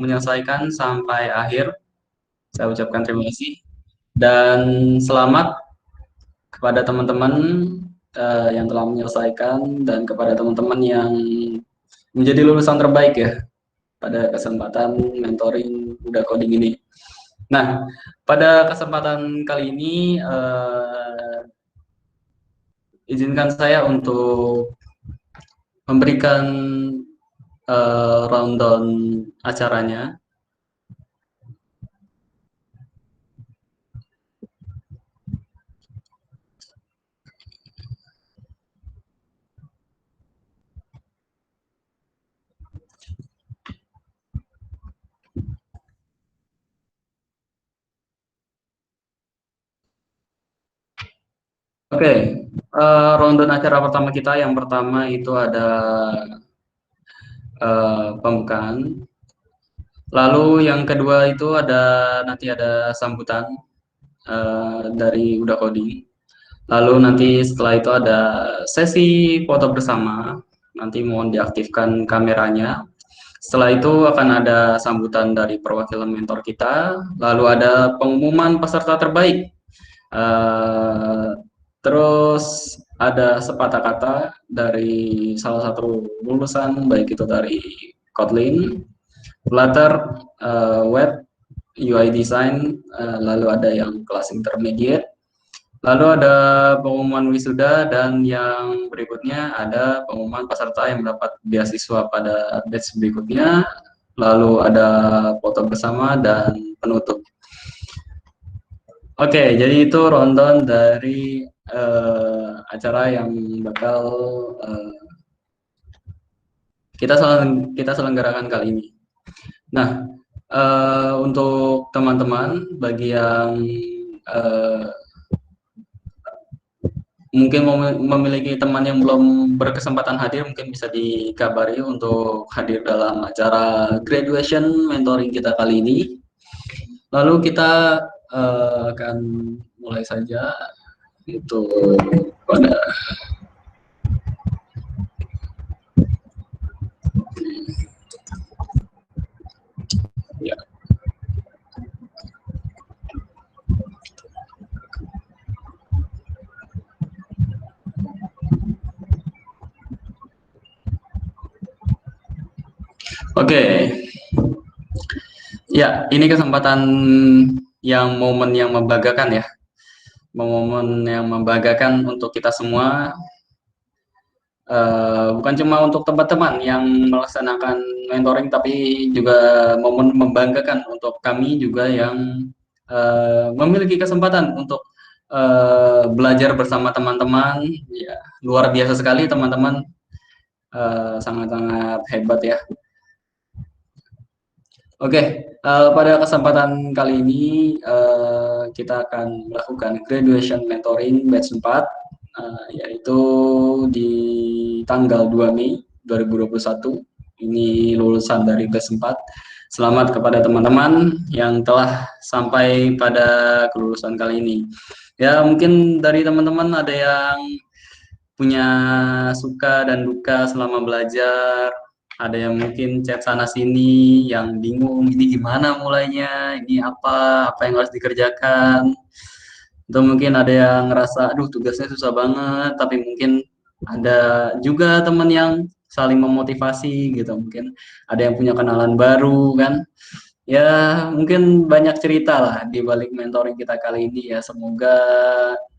menyelesaikan sampai akhir. Saya ucapkan terima kasih dan selamat kepada teman-teman yang telah menyelesaikan dan kepada teman-teman yang menjadi lulusan terbaik ya pada kesempatan mentoring Udah Coding ini. Nah, pada kesempatan kali ini izinkan saya untuk memberikan rundown acaranya. Oke, rundown acara pertama kita yang pertama itu ada pembukaan. Lalu yang kedua itu nanti ada sambutan dari Udah Coding. Lalu nanti setelah itu ada sesi foto bersama. Nanti mohon diaktifkan kameranya. Setelah itu akan ada sambutan dari perwakilan mentor kita. Lalu ada pengumuman peserta terbaik. Eh, terus ada sepatah kata dari salah satu lulusan, baik itu dari Kotlin, Flutter, Web, UI Design, lalu ada yang kelas intermediate, lalu ada pengumuman wisuda, dan yang berikutnya ada pengumuman peserta yang mendapat beasiswa pada batch berikutnya, lalu ada foto bersama dan penutup. Oke, jadi itu rundown dari acara yang bakal uh, kita selenggarakan kali ini. Nah, untuk teman-teman bagi yang uh, mungkin memiliki teman yang belum berkesempatan hadir, mungkin bisa dikabari untuk hadir dalam acara graduation mentoring kita kali ini. Lalu kita akan mulai saja itu pada ya. Oke. Ya, ini kesempatan momen yang membanggakan ya. Momen yang membanggakan untuk kita semua. Bukan cuma untuk teman-teman yang melaksanakan mentoring, tapi juga momen membanggakan untuk kami juga yang memiliki kesempatan untuk belajar bersama teman-teman. Ya, luar biasa sekali teman-teman, sangat-sangat hebat ya. Oke, pada kesempatan kali ini kita akan melakukan graduation mentoring batch 4, yaitu di tanggal 2 Mei 2021. Ini lulusan dari batch 4. Selamat kepada teman-teman yang telah sampai pada kelulusan kali ini. Ya, mungkin dari teman-teman ada yang punya suka dan duka selama belajar, ada yang mungkin chat sana sini yang bingung ini gimana mulainya, ini apa yang harus dikerjakan, atau mungkin ada yang ngerasa aduh tugasnya susah banget, tapi mungkin ada juga teman yang saling memotivasi gitu, mungkin ada yang punya kenalan baru kan ya, mungkin banyak cerita lah di balik mentoring kita kali ini ya. Semoga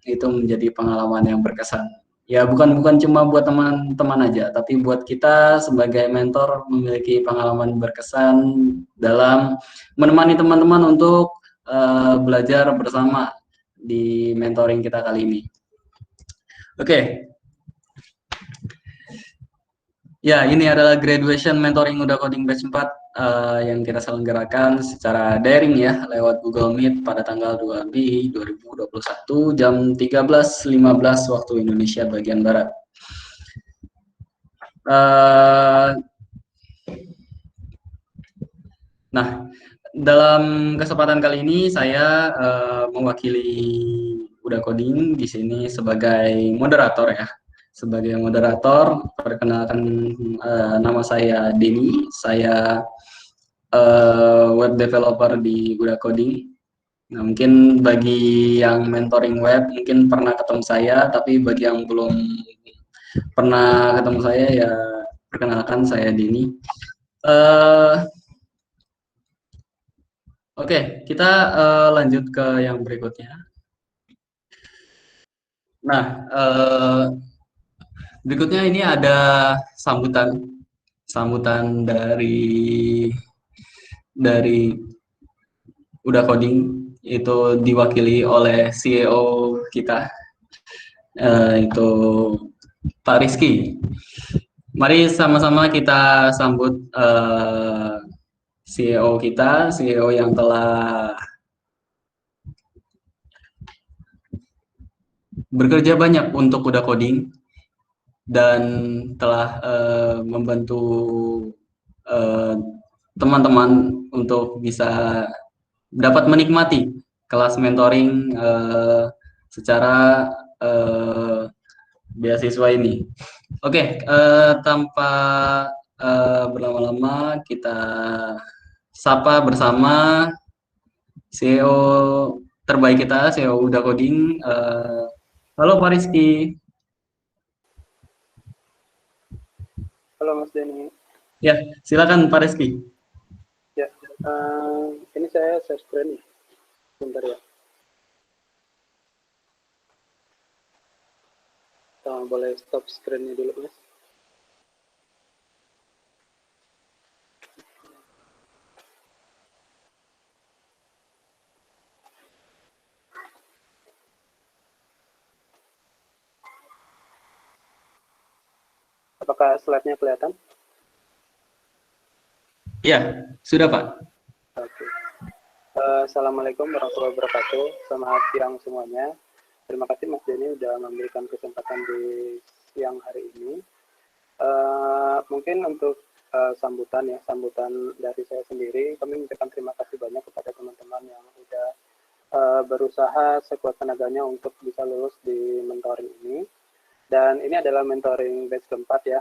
itu menjadi pengalaman yang berkesan. Ya, bukan cuma buat teman-teman aja, tapi buat kita sebagai mentor memiliki pengalaman berkesan dalam menemani teman-teman untuk belajar bersama di mentoring kita kali ini. Oke. Ya, ini adalah graduation mentoring Udah Coding Batch 4 yang kita selenggarakan secara daring ya, lewat Google Meet pada tanggal 2 Mei 2021 jam 13.15 waktu Indonesia bagian Barat. Nah, dalam kesempatan kali ini saya mewakili Udah Coding di sini sebagai moderator ya. Sebagai moderator, perkenalkan nama saya Denny. Saya web developer di Buda Coding. Nah, mungkin bagi yang mentoring web mungkin pernah ketemu saya, tapi bagi yang belum pernah ketemu saya ya perkenalkan saya Dini. Eh, Oke, kita lanjut ke yang berikutnya. Nah, berikutnya ini ada sambutan sambutan dari Udah Coding, itu diwakili oleh CEO kita, itu Pak Rizky. Mari sama-sama kita sambut CEO kita, CEO yang telah bekerja banyak untuk Udah Coding dan telah membantu eh, teman-teman untuk bisa dapat menikmati kelas mentoring secara beasiswa ini. Oke, tanpa berlama-lama kita sapa bersama CEO terbaik kita, CEO Udah Coding. Halo Pak Rizky. Halo Mas Denny. Ya, silakan Pak Rizky. Ya, ini saya share screen nih. Bentar ya. Boleh stop screen-nya dulu, Mas. Apakah slide-nya kelihatan? Ya, sudah Pak. Oke. Assalamualaikum warahmatullahi wabarakatuh. Selamat siang semuanya. Terima kasih Mas Denny sudah memberikan kesempatan di siang hari ini. Mungkin untuk sambutan dari saya sendiri, kami mengucapkan terima kasih banyak kepada teman-teman yang sudah berusaha sekuat tenaganya untuk bisa lulus di mentoring ini. Dan ini adalah mentoring batch keempat ya,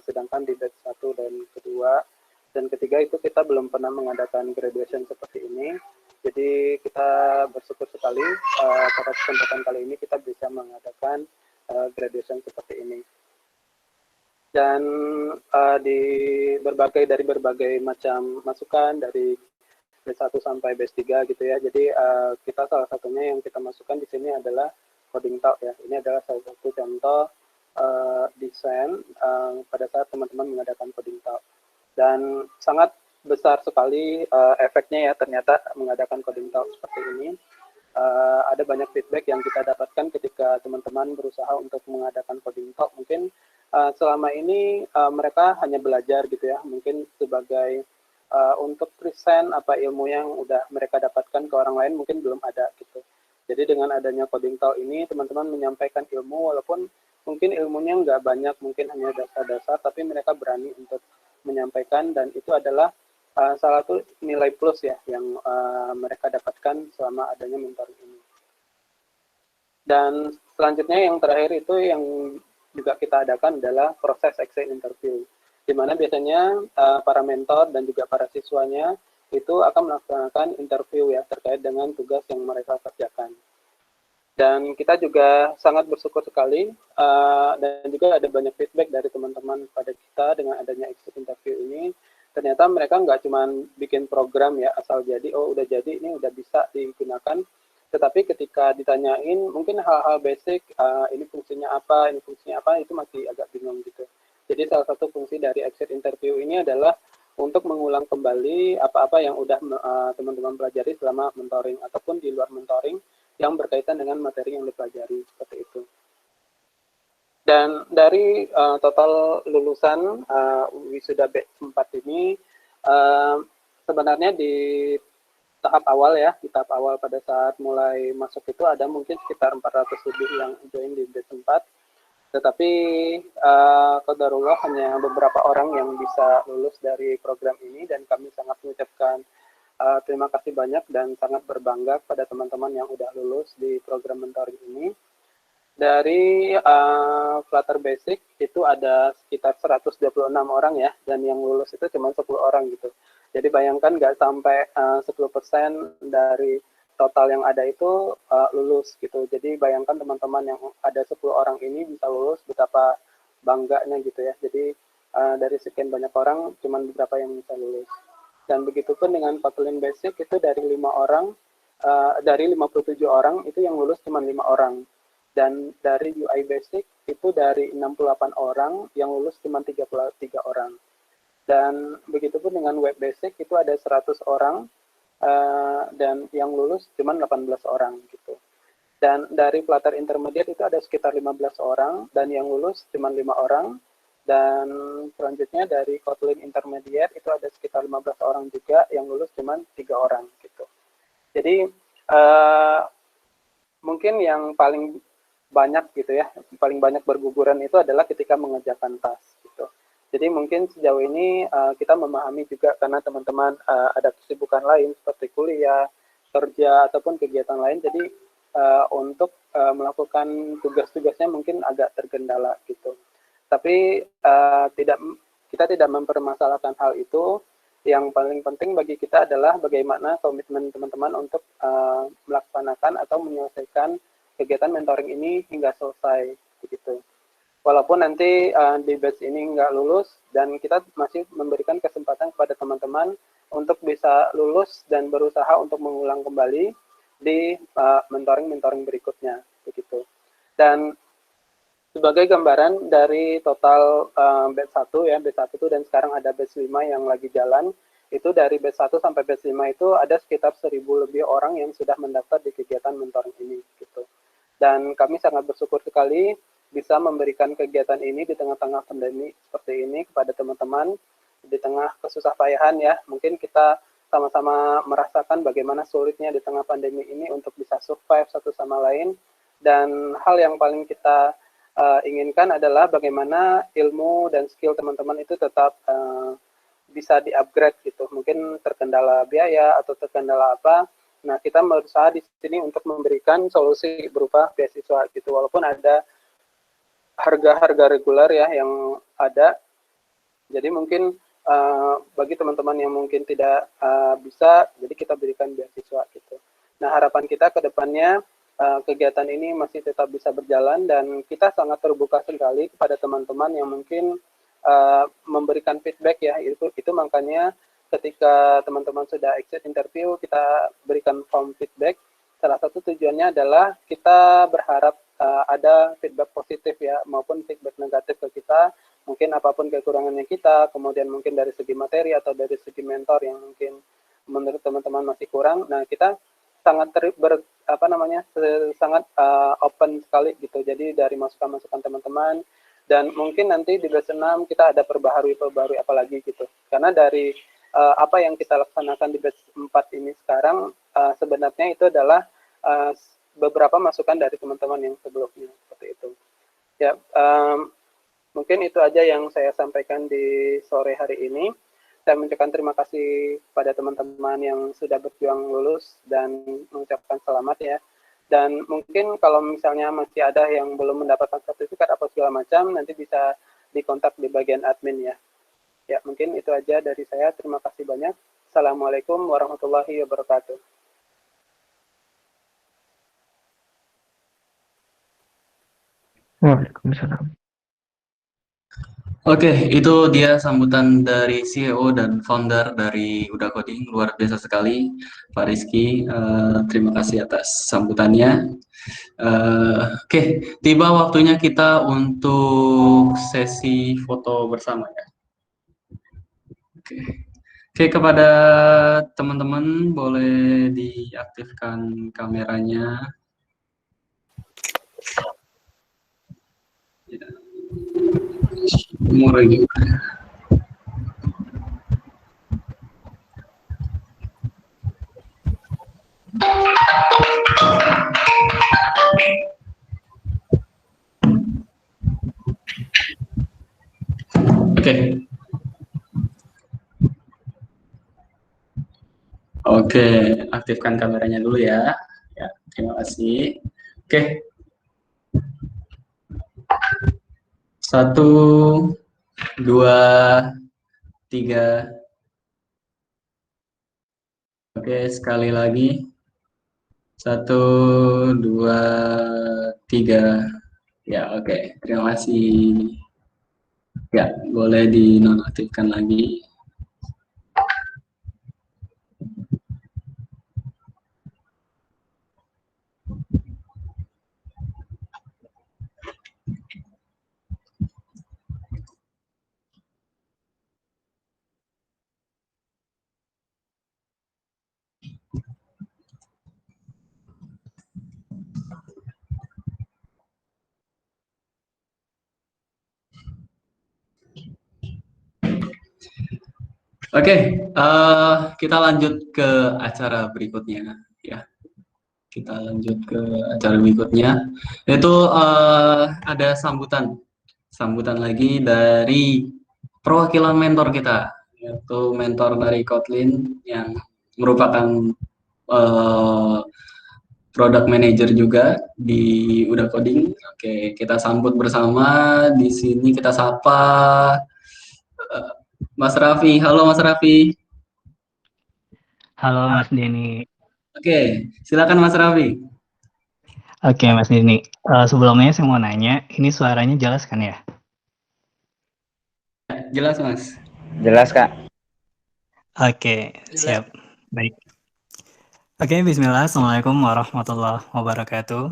sedangkan di batch 1 dan kedua dan ketiga itu kita belum pernah mengadakan graduation seperti ini. Jadi kita bersyukur sekali pada kesempatan kali ini kita bisa mengadakan graduation seperti ini. Dan dari berbagai macam masukan dari batch 1 sampai batch 3 gitu ya. Jadi kita salah satunya yang kita masukkan di sini adalah coding talk ya. Ini adalah salah satu contoh desain pada saat teman-teman mengadakan coding talk. Dan sangat besar sekali efeknya ya ternyata mengadakan coding talk seperti ini. Ada banyak feedback yang kita dapatkan ketika teman-teman berusaha untuk mengadakan coding talk. Mungkin selama ini mereka hanya belajar gitu ya, mungkin sebagai untuk present apa ilmu yang udah mereka dapatkan ke orang lain mungkin belum ada gitu. Jadi dengan adanya coding talk ini teman-teman menyampaikan ilmu walaupun mungkin ilmunya nggak banyak, mungkin hanya dasar-dasar, tapi mereka berani untuk menyampaikan dan itu adalah salah satu nilai plus ya yang mereka dapatkan selama adanya mentoring ini. Dan selanjutnya yang terakhir itu yang juga kita adakan adalah proses exit interview, di mana biasanya para mentor dan juga para siswanya itu akan melaksanakan interview ya terkait dengan tugas yang mereka kerjakan. Dan kita juga sangat bersyukur sekali dan juga ada banyak feedback dari teman-teman pada kita dengan adanya exit interview ini. Ternyata mereka nggak cuma bikin program ya asal jadi, oh udah jadi ini udah bisa digunakan. Tetapi ketika ditanyain mungkin hal-hal basic, ini fungsinya apa, itu masih agak bingung gitu. Jadi salah satu fungsi dari exit interview ini adalah untuk mengulang kembali apa-apa yang udah teman-teman pelajari selama mentoring ataupun di luar mentoring yang berkaitan dengan materi yang dipelajari seperti itu. Dan dari total lulusan wisuda batch 4 ini sebenarnya di tahap awal ya, di tahap awal pada saat mulai masuk itu ada mungkin sekitar 400 lebih yang join di batch 4. Tetapi qadarullah hanya beberapa orang yang bisa lulus dari program ini dan kami sangat mengucapkan terima kasih banyak dan sangat berbangga pada teman-teman yang udah lulus di program mentoring ini. Dari Flutter Basic itu ada sekitar 126 orang ya, dan yang lulus itu cuma 10 orang gitu. Jadi bayangkan nggak sampai 10% dari total yang ada itu lulus gitu. Jadi bayangkan teman-teman yang ada 10 orang ini bisa lulus, betapa bangganya gitu ya. Jadi dari sekian banyak orang, cuma beberapa yang bisa lulus. Dan begitu pun dengan Kotlin Basic itu dari 5 orang, dari 57 orang itu yang lulus cuma 5 orang. Dan dari UI Basic itu dari 68 orang yang lulus cuma 33 orang. Dan begitupun dengan Web Basic itu ada 100 orang dan yang lulus cuma 18 orang gitu. Dan dari Flutter Intermediate itu ada sekitar 15 orang dan yang lulus cuma 5 orang. Dan selanjutnya dari Kotlin Intermediate itu ada sekitar 15 orang juga yang lulus cuma 3 orang gitu. Jadi mungkin yang paling banyak gitu ya, paling banyak berguguran itu adalah ketika mengerjakan task gitu. Jadi mungkin sejauh ini kita memahami juga karena teman-teman ada kesibukan lain seperti kuliah, kerja, ataupun kegiatan lain. Jadi untuk melakukan tugas-tugasnya mungkin agak terkendala gitu. Tapi kita tidak mempermasalahkan hal itu. Yang paling penting bagi kita adalah bagaimana komitmen teman-teman untuk melaksanakan atau menyelesaikan kegiatan mentoring ini hingga selesai begitu. Walaupun nanti di batch ini nggak lulus, dan kita masih memberikan kesempatan kepada teman-teman untuk bisa lulus dan berusaha untuk mengulang kembali di mentoring-mentoring berikutnya, begitu. Dan sebagai gambaran dari total batch 1 ya, batch 1 dan sekarang ada batch 5 yang lagi jalan, itu dari batch 1 sampai batch 5 itu ada sekitar 1.000 lebih orang yang sudah mendaftar di kegiatan mentoring ini, gitu. Dan kami sangat bersyukur sekali bisa memberikan kegiatan ini di tengah-tengah pandemi seperti ini kepada teman-teman, di tengah kesusah payahan ya. Mungkin kita sama-sama merasakan bagaimana sulitnya di tengah pandemi ini untuk bisa survive satu sama lain. Dan hal yang paling kita inginkan adalah bagaimana ilmu dan skill teman-teman itu tetap bisa di-upgrade gitu. Mungkin terkendala biaya atau terkendala apa. Nah, kita berusaha di sini untuk memberikan solusi berupa beasiswa gitu. Walaupun ada harga-harga reguler ya yang ada. Jadi mungkin bagi teman-teman yang mungkin tidak bisa, jadi kita berikan beasiswa gitu. Nah, harapan kita ke depannya kegiatan ini masih tetap bisa berjalan, dan kita sangat terbuka sekali kepada teman-teman yang mungkin memberikan feedback ya. Itu makanya ketika teman-teman sudah exit interview, kita berikan form feedback. Salah satu tujuannya adalah kita berharap ada feedback positif ya, maupun feedback negatif ke kita, mungkin apapun kekurangannya kita, kemudian mungkin dari segi materi atau dari segi mentor yang mungkin menurut teman-teman masih kurang. Nah, kita sangat sangat open sekali gitu. Jadi dari masukan-masukan teman-teman, dan mungkin nanti di batch 6 kita ada perbaharui apa lagi gitu. Karena dari apa yang kita laksanakan di batch 4 ini sekarang sebenarnya itu adalah beberapa masukan dari teman-teman yang sebelumnya seperti itu. Ya, mungkin itu aja yang saya sampaikan di sore hari ini. Saya mengucapkan terima kasih pada teman-teman yang sudah berjuang lulus dan mengucapkan selamat ya. Dan mungkin kalau misalnya masih ada yang belum mendapatkan sertifikat apa segala macam, nanti bisa dikontak di bagian admin ya. Ya, mungkin itu aja dari saya. Terima kasih banyak. Assalamualaikum warahmatullahi wabarakatuh. Waalaikumsalam. Oke, itu dia sambutan dari CEO dan founder dari Uda Coding. Luar biasa sekali, Pak Rizky. Terima kasih atas sambutannya. Oke, tiba waktunya kita untuk sesi foto bersama ya. Oke, kepada teman-teman boleh diaktifkan kameranya. Ya. Mulai juga. Oke. Oke, aktifkan kameranya dulu ya. Ya, terima kasih. Oke. 1, 2, 3. Oke, sekali lagi. Satu, dua, tiga. Ya, oke. Terima kasih. Ya, boleh dinonaktifkan lagi. Oke, kita lanjut ke acara berikutnya. Ya, kita lanjut ke acara berikutnya. Itu ada sambutan lagi dari perwakilan mentor kita, yaitu mentor dari Kotlin yang merupakan eh, product manager juga di Udah Coding. Oke, kita sambut bersama. Di sini kita sapa eh, Mas Raffi. Halo Mas Raffi. Halo Mas Denny. Oke, silakan Mas Raffi. Oke Mas Denny, sebelumnya saya mau nanya, ini suaranya jelas kan ya? Jelas Mas. Jelas, Kak. Oke, siap. Baik. Oke, bismillah. Assalamualaikum warahmatullahi wabarakatuh.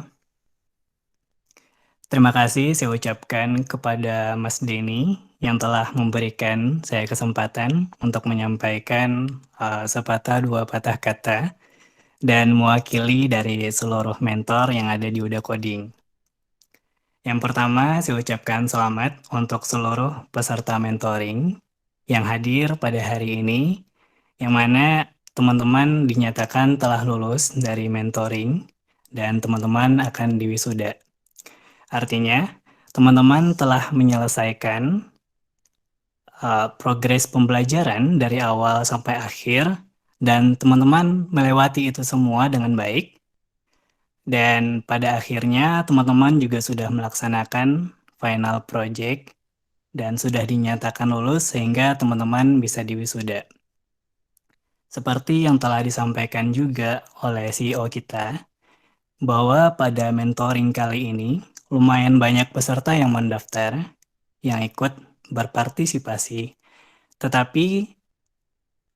Terima kasih saya ucapkan kepada Mas Denny yang telah memberikan saya kesempatan untuk menyampaikan sepatah dua patah kata dan mewakili dari seluruh mentor yang ada di Udah Coding. Yang pertama, saya ucapkan selamat untuk seluruh peserta mentoring yang hadir pada hari ini, yang mana teman-teman dinyatakan telah lulus dari mentoring dan teman-teman akan diwisuda. Artinya, teman-teman telah menyelesaikan progres pembelajaran dari awal sampai akhir dan teman-teman melewati itu semua dengan baik. Dan pada akhirnya teman-teman juga sudah melaksanakan final project dan sudah dinyatakan lulus sehingga teman-teman bisa diwisuda. Seperti yang telah disampaikan juga oleh CEO kita, bahwa pada mentoring kali ini lumayan banyak peserta yang mendaftar, yang ikut berpartisipasi, tetapi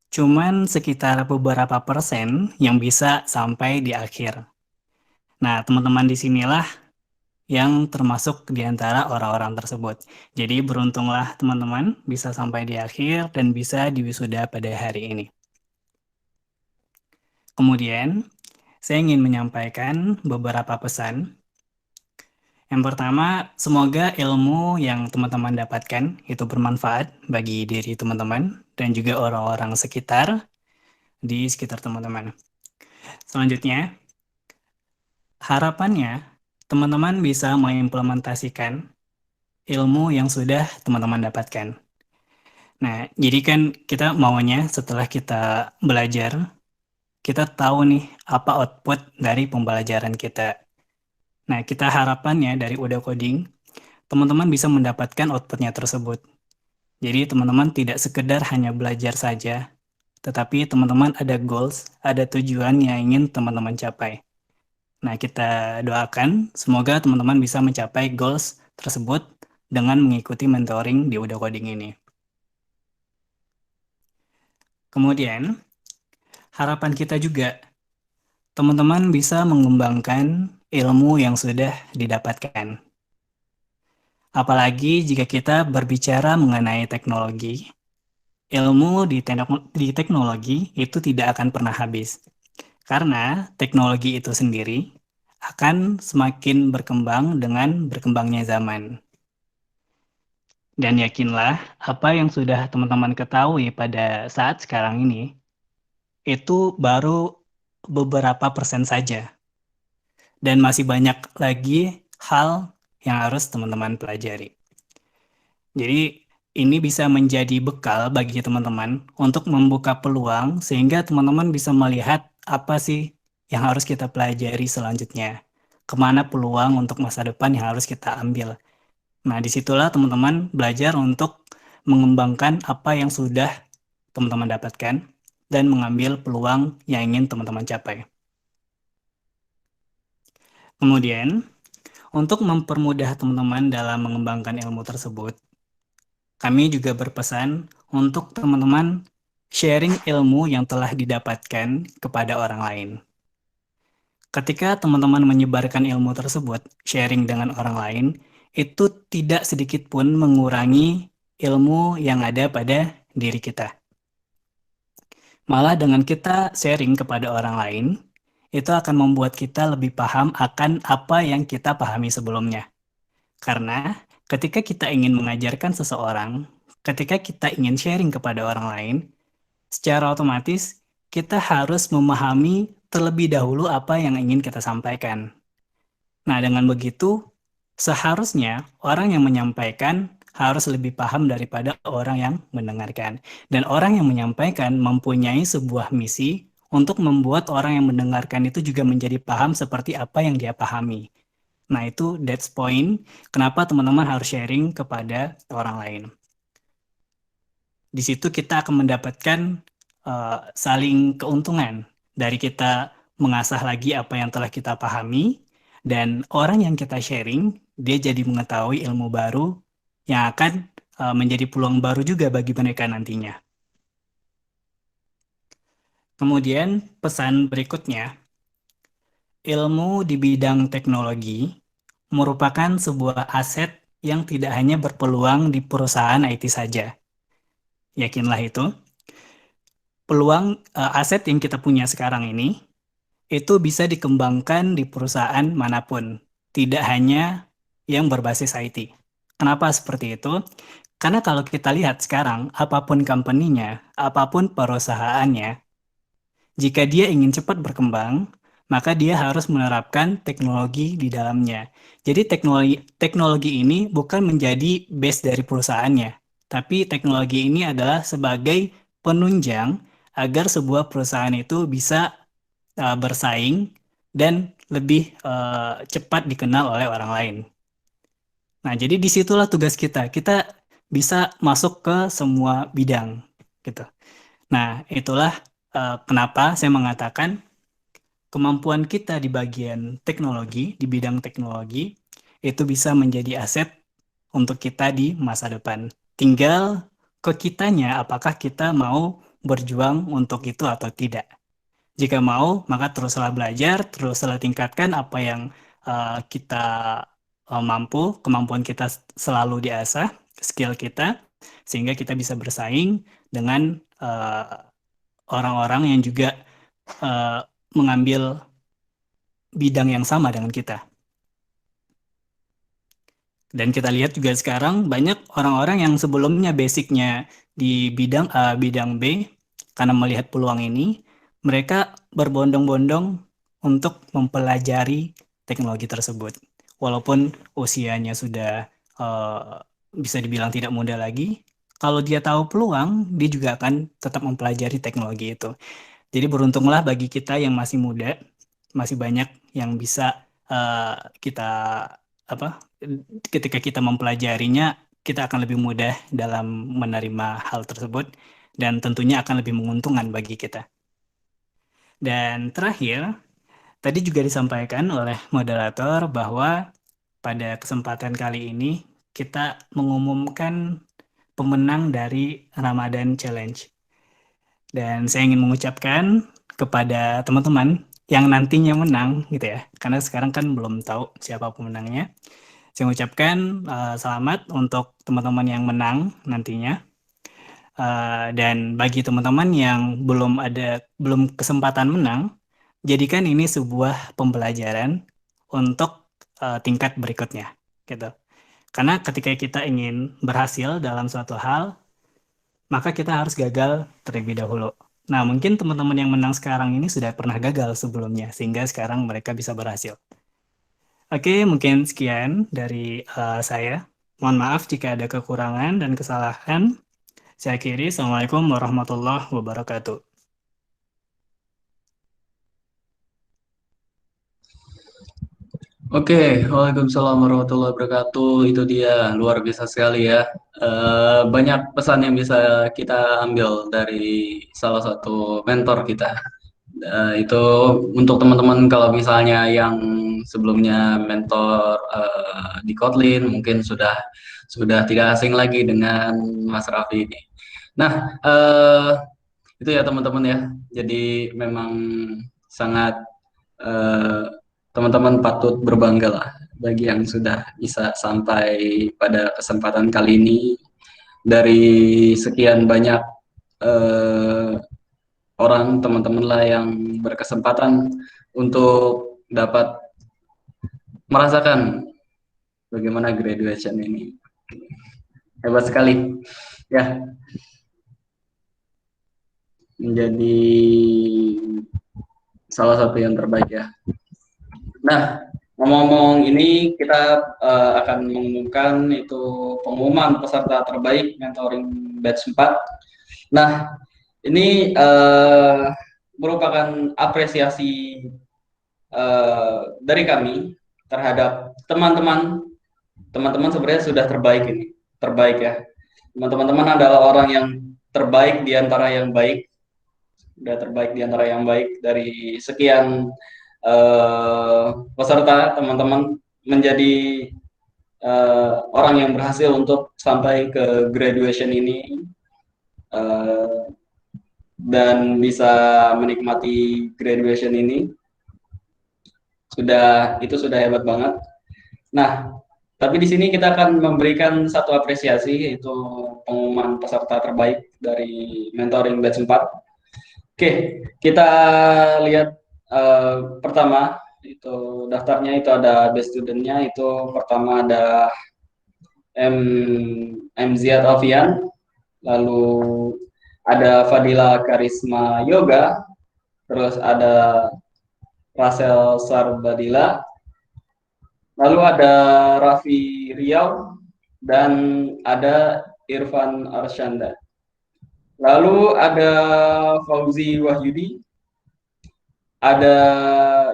cuman sekitar beberapa persen yang bisa sampai di akhir. Nah, teman-teman di sinilah yang termasuk di antara orang-orang tersebut. Jadi beruntunglah teman-teman bisa sampai di akhir dan bisa diwisuda pada hari ini. Kemudian, saya ingin menyampaikan beberapa pesan. Yang pertama, semoga ilmu yang teman-teman dapatkan itu bermanfaat bagi diri teman-teman dan juga orang-orang sekitar di sekitar teman-teman. Selanjutnya, harapannya teman-teman bisa mengimplementasikan ilmu yang sudah teman-teman dapatkan. Nah, jadi kan kita maunya setelah kita belajar, kita tahu nih apa output dari pembelajaran kita. Nah, kita harapannya dari Udah Coding, teman-teman bisa mendapatkan outputnya tersebut. Jadi teman-teman tidak sekedar hanya belajar saja, tetapi teman-teman ada goals, ada tujuan yang ingin teman-teman capai. Nah, kita doakan semoga teman-teman bisa mencapai goals tersebut dengan mengikuti mentoring di Udah Coding ini. Kemudian, harapan kita juga teman-teman bisa mengembangkan ilmu yang sudah didapatkan. Apalagi jika kita berbicara mengenai teknologi, ilmu di teknologi itu tidak akan pernah habis. Karena teknologi itu sendiri akan semakin berkembang dengan berkembangnya zaman. Dan yakinlah, apa yang sudah teman-teman ketahui pada saat sekarang ini, itu baru beberapa persen saja. Dan masih banyak lagi hal yang harus teman-teman pelajari. Jadi, ini bisa menjadi bekal bagi teman-teman untuk membuka peluang sehingga teman-teman bisa melihat apa sih yang harus kita pelajari selanjutnya. Kemana peluang untuk masa depan yang harus kita ambil. Nah, disitulah teman-teman belajar untuk mengembangkan apa yang sudah teman-teman dapatkan dan mengambil peluang yang ingin teman-teman capai. Kemudian, untuk mempermudah teman-teman dalam mengembangkan ilmu tersebut, kami juga berpesan untuk teman-teman sharing ilmu yang telah didapatkan kepada orang lain. Ketika teman-teman menyebarkan ilmu tersebut, sharing dengan orang lain, itu tidak sedikit pun mengurangi ilmu yang ada pada diri kita. Malah dengan kita sharing kepada orang lain, itu akan membuat kita lebih paham akan apa yang kita pahami sebelumnya. Karena ketika kita ingin mengajarkan seseorang, ketika kita ingin sharing kepada orang lain, secara otomatis kita harus memahami terlebih dahulu apa yang ingin kita sampaikan. Nah, dengan begitu, seharusnya orang yang menyampaikan harus lebih paham daripada orang yang mendengarkan. Dan orang yang menyampaikan mempunyai sebuah misi untuk membuat orang yang mendengarkan itu juga menjadi paham seperti apa yang dia pahami. Nah, itu that's point kenapa teman-teman harus sharing kepada orang lain. Di situ kita akan mendapatkan saling keuntungan dari kita mengasah lagi apa yang telah kita pahami, dan orang yang kita sharing, dia jadi mengetahui ilmu baru yang akan menjadi peluang baru juga bagi mereka nantinya. Kemudian pesan berikutnya, ilmu di bidang teknologi merupakan sebuah aset yang tidak hanya berpeluang di perusahaan IT saja. Yakinlah itu. Peluang aset yang kita punya sekarang ini itu bisa dikembangkan di perusahaan manapun, tidak hanya yang berbasis IT. Kenapa seperti itu? Karena kalau kita lihat sekarang, apapun company-nya, apapun perusahaannya, jika dia ingin cepat berkembang, maka dia harus menerapkan teknologi di dalamnya. Jadi teknologi ini bukan menjadi base dari perusahaannya, tapi teknologi ini adalah sebagai penunjang agar sebuah perusahaan itu bisa bersaing dan lebih cepat dikenal oleh orang lain. Nah, jadi disitulah tugas kita. Kita bisa masuk ke semua bidang, gitu. Nah, itulah kenapa saya mengatakan kemampuan kita di bagian teknologi, di bidang teknologi, itu bisa menjadi aset untuk kita di masa depan. Tinggal ke kitanya apakah kita mau berjuang untuk itu atau tidak. Jika mau, maka teruslah belajar, teruslah tingkatkan apa yang kita mampu, kemampuan kita selalu diasah, skill kita, sehingga kita bisa bersaing dengan orang-orang yang juga mengambil bidang yang sama dengan kita. Dan kita lihat juga sekarang banyak orang-orang yang sebelumnya basicnya di bidang A, bidang B, karena melihat peluang ini, mereka berbondong-bondong untuk mempelajari teknologi tersebut. Walaupun usianya sudah bisa dibilang tidak muda lagi, kalau dia tahu peluang, dia juga akan tetap mempelajari teknologi itu. Jadi beruntunglah bagi kita yang masih muda, masih banyak yang bisa kita ketika kita mempelajarinya, kita akan lebih mudah dalam menerima hal tersebut dan tentunya akan lebih menguntungkan bagi kita. Dan terakhir, tadi juga disampaikan oleh moderator bahwa pada kesempatan kali ini kita mengumumkan pemenang dari Ramadan Challenge. Dan saya ingin mengucapkan kepada teman-teman yang nantinya menang gitu ya, karena sekarang kan belum tahu siapa pemenangnya. Saya mengucapkan selamat untuk teman-teman yang menang nantinya. Dan bagi teman-teman yang belum kesempatan menang, jadikan ini sebuah pembelajaran untuk tingkat berikutnya, gitu. Karena ketika kita ingin berhasil dalam suatu hal, maka kita harus gagal terlebih dahulu. Nah, mungkin teman-teman yang menang sekarang ini sudah pernah gagal sebelumnya, sehingga sekarang mereka bisa berhasil. Oke, mungkin sekian dari saya. Mohon maaf jika ada kekurangan dan kesalahan. Saya akhiri. Assalamualaikum warahmatullahi wabarakatuh. Oke, Waalaikumsalam warahmatullahi wabarakatuh. Itu dia, luar biasa sekali ya. Banyak pesan yang bisa kita ambil dari salah satu mentor kita. Itu untuk teman-teman kalau misalnya yang sebelumnya mentor di Kotlin mungkin sudah tidak asing lagi dengan Mas Raffi ini. Nah, itu ya teman-teman ya. Jadi memang sangat eh, teman-teman patut berbangga lah bagi yang sudah bisa sampai pada kesempatan kali ini dari sekian banyak eh, orang teman-teman lah yang berkesempatan untuk dapat merasakan bagaimana graduation ini. Hebat sekali ya, menjadi salah satu yang terbaik ya. Nah, ngomong-ngomong ini kita akan mengumumkan itu pengumuman peserta terbaik mentoring batch 4. Nah, ini merupakan apresiasi dari kami terhadap teman-teman sebenarnya sudah terbaik ini, terbaik ya. Teman-teman adalah orang yang terbaik di antara yang baik, sudah terbaik di antara yang baik dari sekian peserta. Teman-teman menjadi orang yang berhasil untuk sampai ke graduation ini dan bisa menikmati graduation ini, itu sudah hebat banget. Nah, tapi di sini kita akan memberikan satu apresiasi, yaitu pengumuman peserta terbaik dari mentoring batch 4. Oke, kita lihat pertama itu daftarnya, itu ada best student-nya. Itu pertama ada MZ Alfian, lalu ada Fadila Karisma Yoga, terus ada Rasel Sarbadila, lalu ada Raffi Riau, dan ada Irfan Arsyanda. Lalu ada Fauzi Wahyudi, ada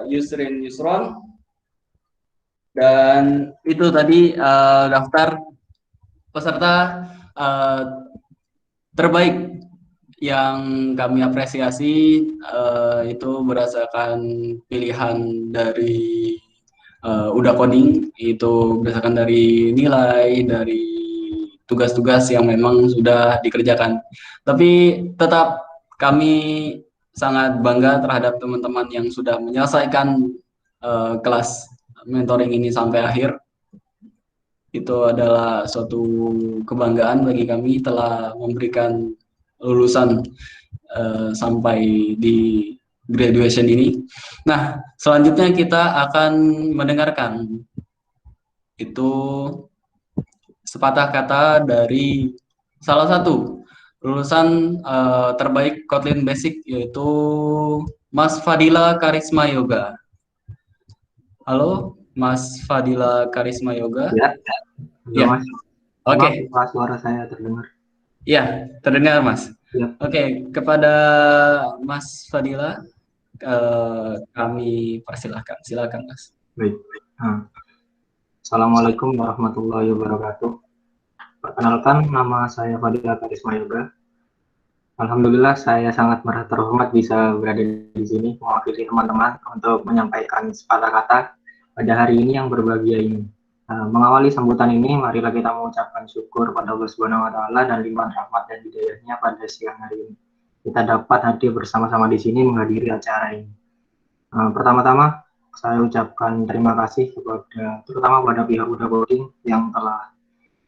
Yusrin Yusron, dan itu tadi daftar peserta terbaik yang kami apresiasi. Itu berdasarkan pilihan dari Udah Coding, itu berdasarkan dari nilai, dari tugas-tugas yang memang sudah dikerjakan. Tapi tetap kami sangat bangga terhadap teman-teman yang sudah menyelesaikan kelas mentoring ini sampai akhir. Itu adalah suatu kebanggaan bagi kami telah memberikan lulusan sampai di graduation ini. Nah, selanjutnya kita akan mendengarkan itu sepatah kata dari salah satu lulusan terbaik Kotlin Basic, yaitu Mas Fadila Karisma Yoga. Halo, Mas Fadila Karisma Yoga. Ya, ya. Mas. Oke. Suara saya terdengar. Ya, terdengar Mas. Ya. Oke, kepada Mas Fadila, kami persilahkan. Silakan Mas. Baik. Assalamualaikum warahmatullahi wabarakatuh. Perkenalkan, nama saya Fadila Karisma Yoga. Alhamdulillah, saya sangat merasa terhormat bisa berada di sini mewakili teman-teman untuk menyampaikan sepatah kata pada hari ini yang berbahagia ini. Mengawali sambutan ini, marilah kita mengucapkan syukur pada Allah Subhanahu wa Ta'ala dan limpahan rahmat dan hidayahnya pada siang hari ini. Kita dapat hadir bersama-sama di sini menghadiri acara ini. Pertama-tama, saya ucapkan terima kasih terutama pada pihak Udah Coding yang telah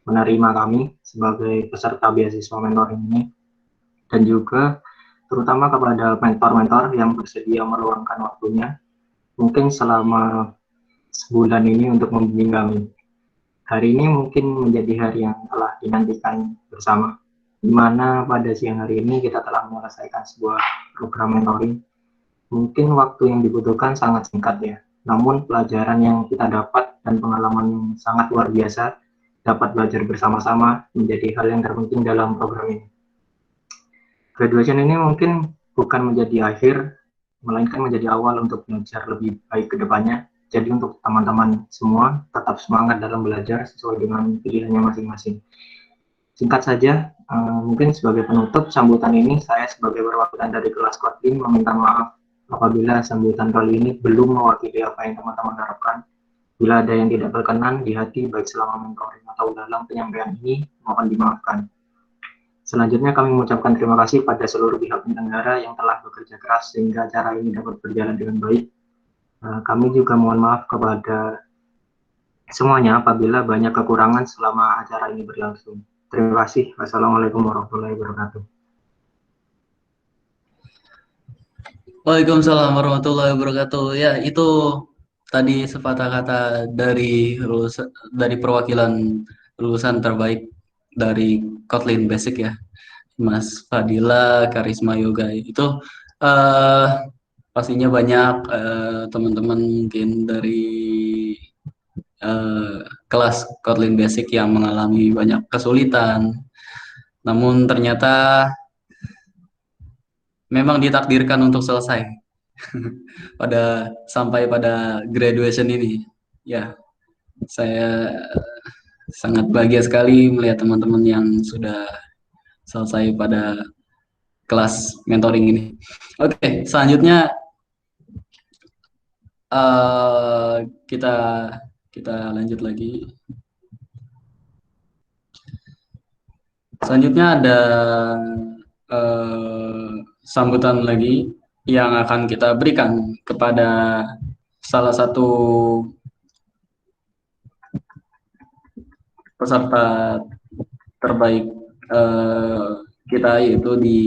menerima kami sebagai peserta beasiswa mentoring ini, dan juga terutama kepada mentor-mentor yang bersedia meluangkan waktunya mungkin selama sebulan ini untuk membimbing kami. Hari ini mungkin menjadi hari yang telah dinantikan bersama, di mana pada siang hari ini kita telah menyelesaikan sebuah program mentoring. Mungkin waktu yang dibutuhkan sangat singkat ya, namun pelajaran yang kita dapat dan pengalaman yang sangat luar biasa dapat belajar bersama-sama menjadi hal yang terpenting dalam program ini. Graduation ini mungkin bukan menjadi akhir, melainkan menjadi awal untuk belajar lebih baik ke depannya, Jadi untuk teman-teman semua tetap semangat dalam belajar sesuai dengan pilihannya masing-masing. Singkat saja, mungkin sebagai penutup sambutan ini, saya sebagai perwakilan dari kelas Kotlin meminta maaf apabila sambutan kali ini belum mewakili apa yang teman-teman harapkan. Bila ada yang tidak berkenan di hati, baik selama mentoring atau dalam penyampaian ini, mohon dimaafkan. Selanjutnya kami mengucapkan terima kasih pada seluruh pihak penyelenggara yang telah bekerja keras sehingga acara ini dapat berjalan dengan baik. Kami juga mohon maaf kepada semuanya apabila banyak kekurangan selama acara ini berlangsung. Terima kasih. Wassalamualaikum warahmatullahi wabarakatuh. Waalaikumsalam warahmatullahi wabarakatuh. Ya, itu tadi sepatah kata dari perwakilan lulusan terbaik dari Kotlin Basic ya, Mas Fadila Karisma Yoga. Itu eh, pastinya banyak teman-teman mungkin dari kelas Kotlin Basic yang mengalami banyak kesulitan. Namun ternyata memang ditakdirkan untuk selesai sampai pada graduation ini. Ya, saya sangat bahagia sekali melihat teman-teman yang sudah selesai pada kelas mentoring ini. Oke, selanjutnya kita kita lanjut lagi. Selanjutnya ada sambutan lagi yang akan kita berikan kepada salah satu peserta terbaik kita, yaitu di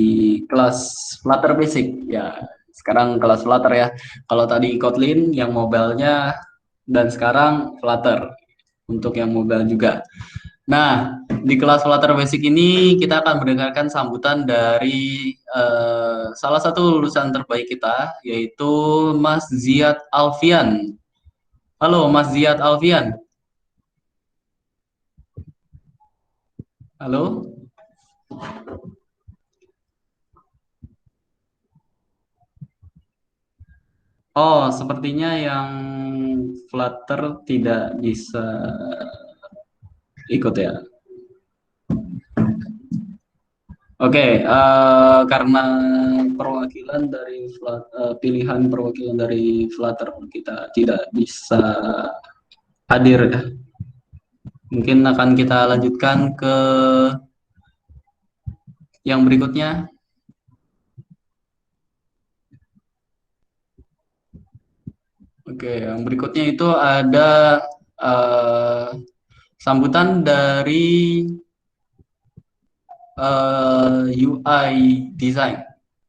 kelas Flutter Basic ya. Sekarang kelas Flutter ya. Kalau tadi Kotlin yang mobile-nya, dan sekarang Flutter untuk yang mobile juga. Nah, di kelas Flutter Basic ini kita akan mendengarkan sambutan dari salah satu lulusan terbaik kita, yaitu Mas Ziad Alfian. Halo Mas Ziad Alfian. Halo. Oh, sepertinya yang Flutter tidak bisa ikut ya. Oke, karena pilihan perwakilan dari Flutter kita tidak bisa hadir ya. Mungkin akan kita lanjutkan ke yang berikutnya. Oke, yang berikutnya itu ada sambutan dari UI design,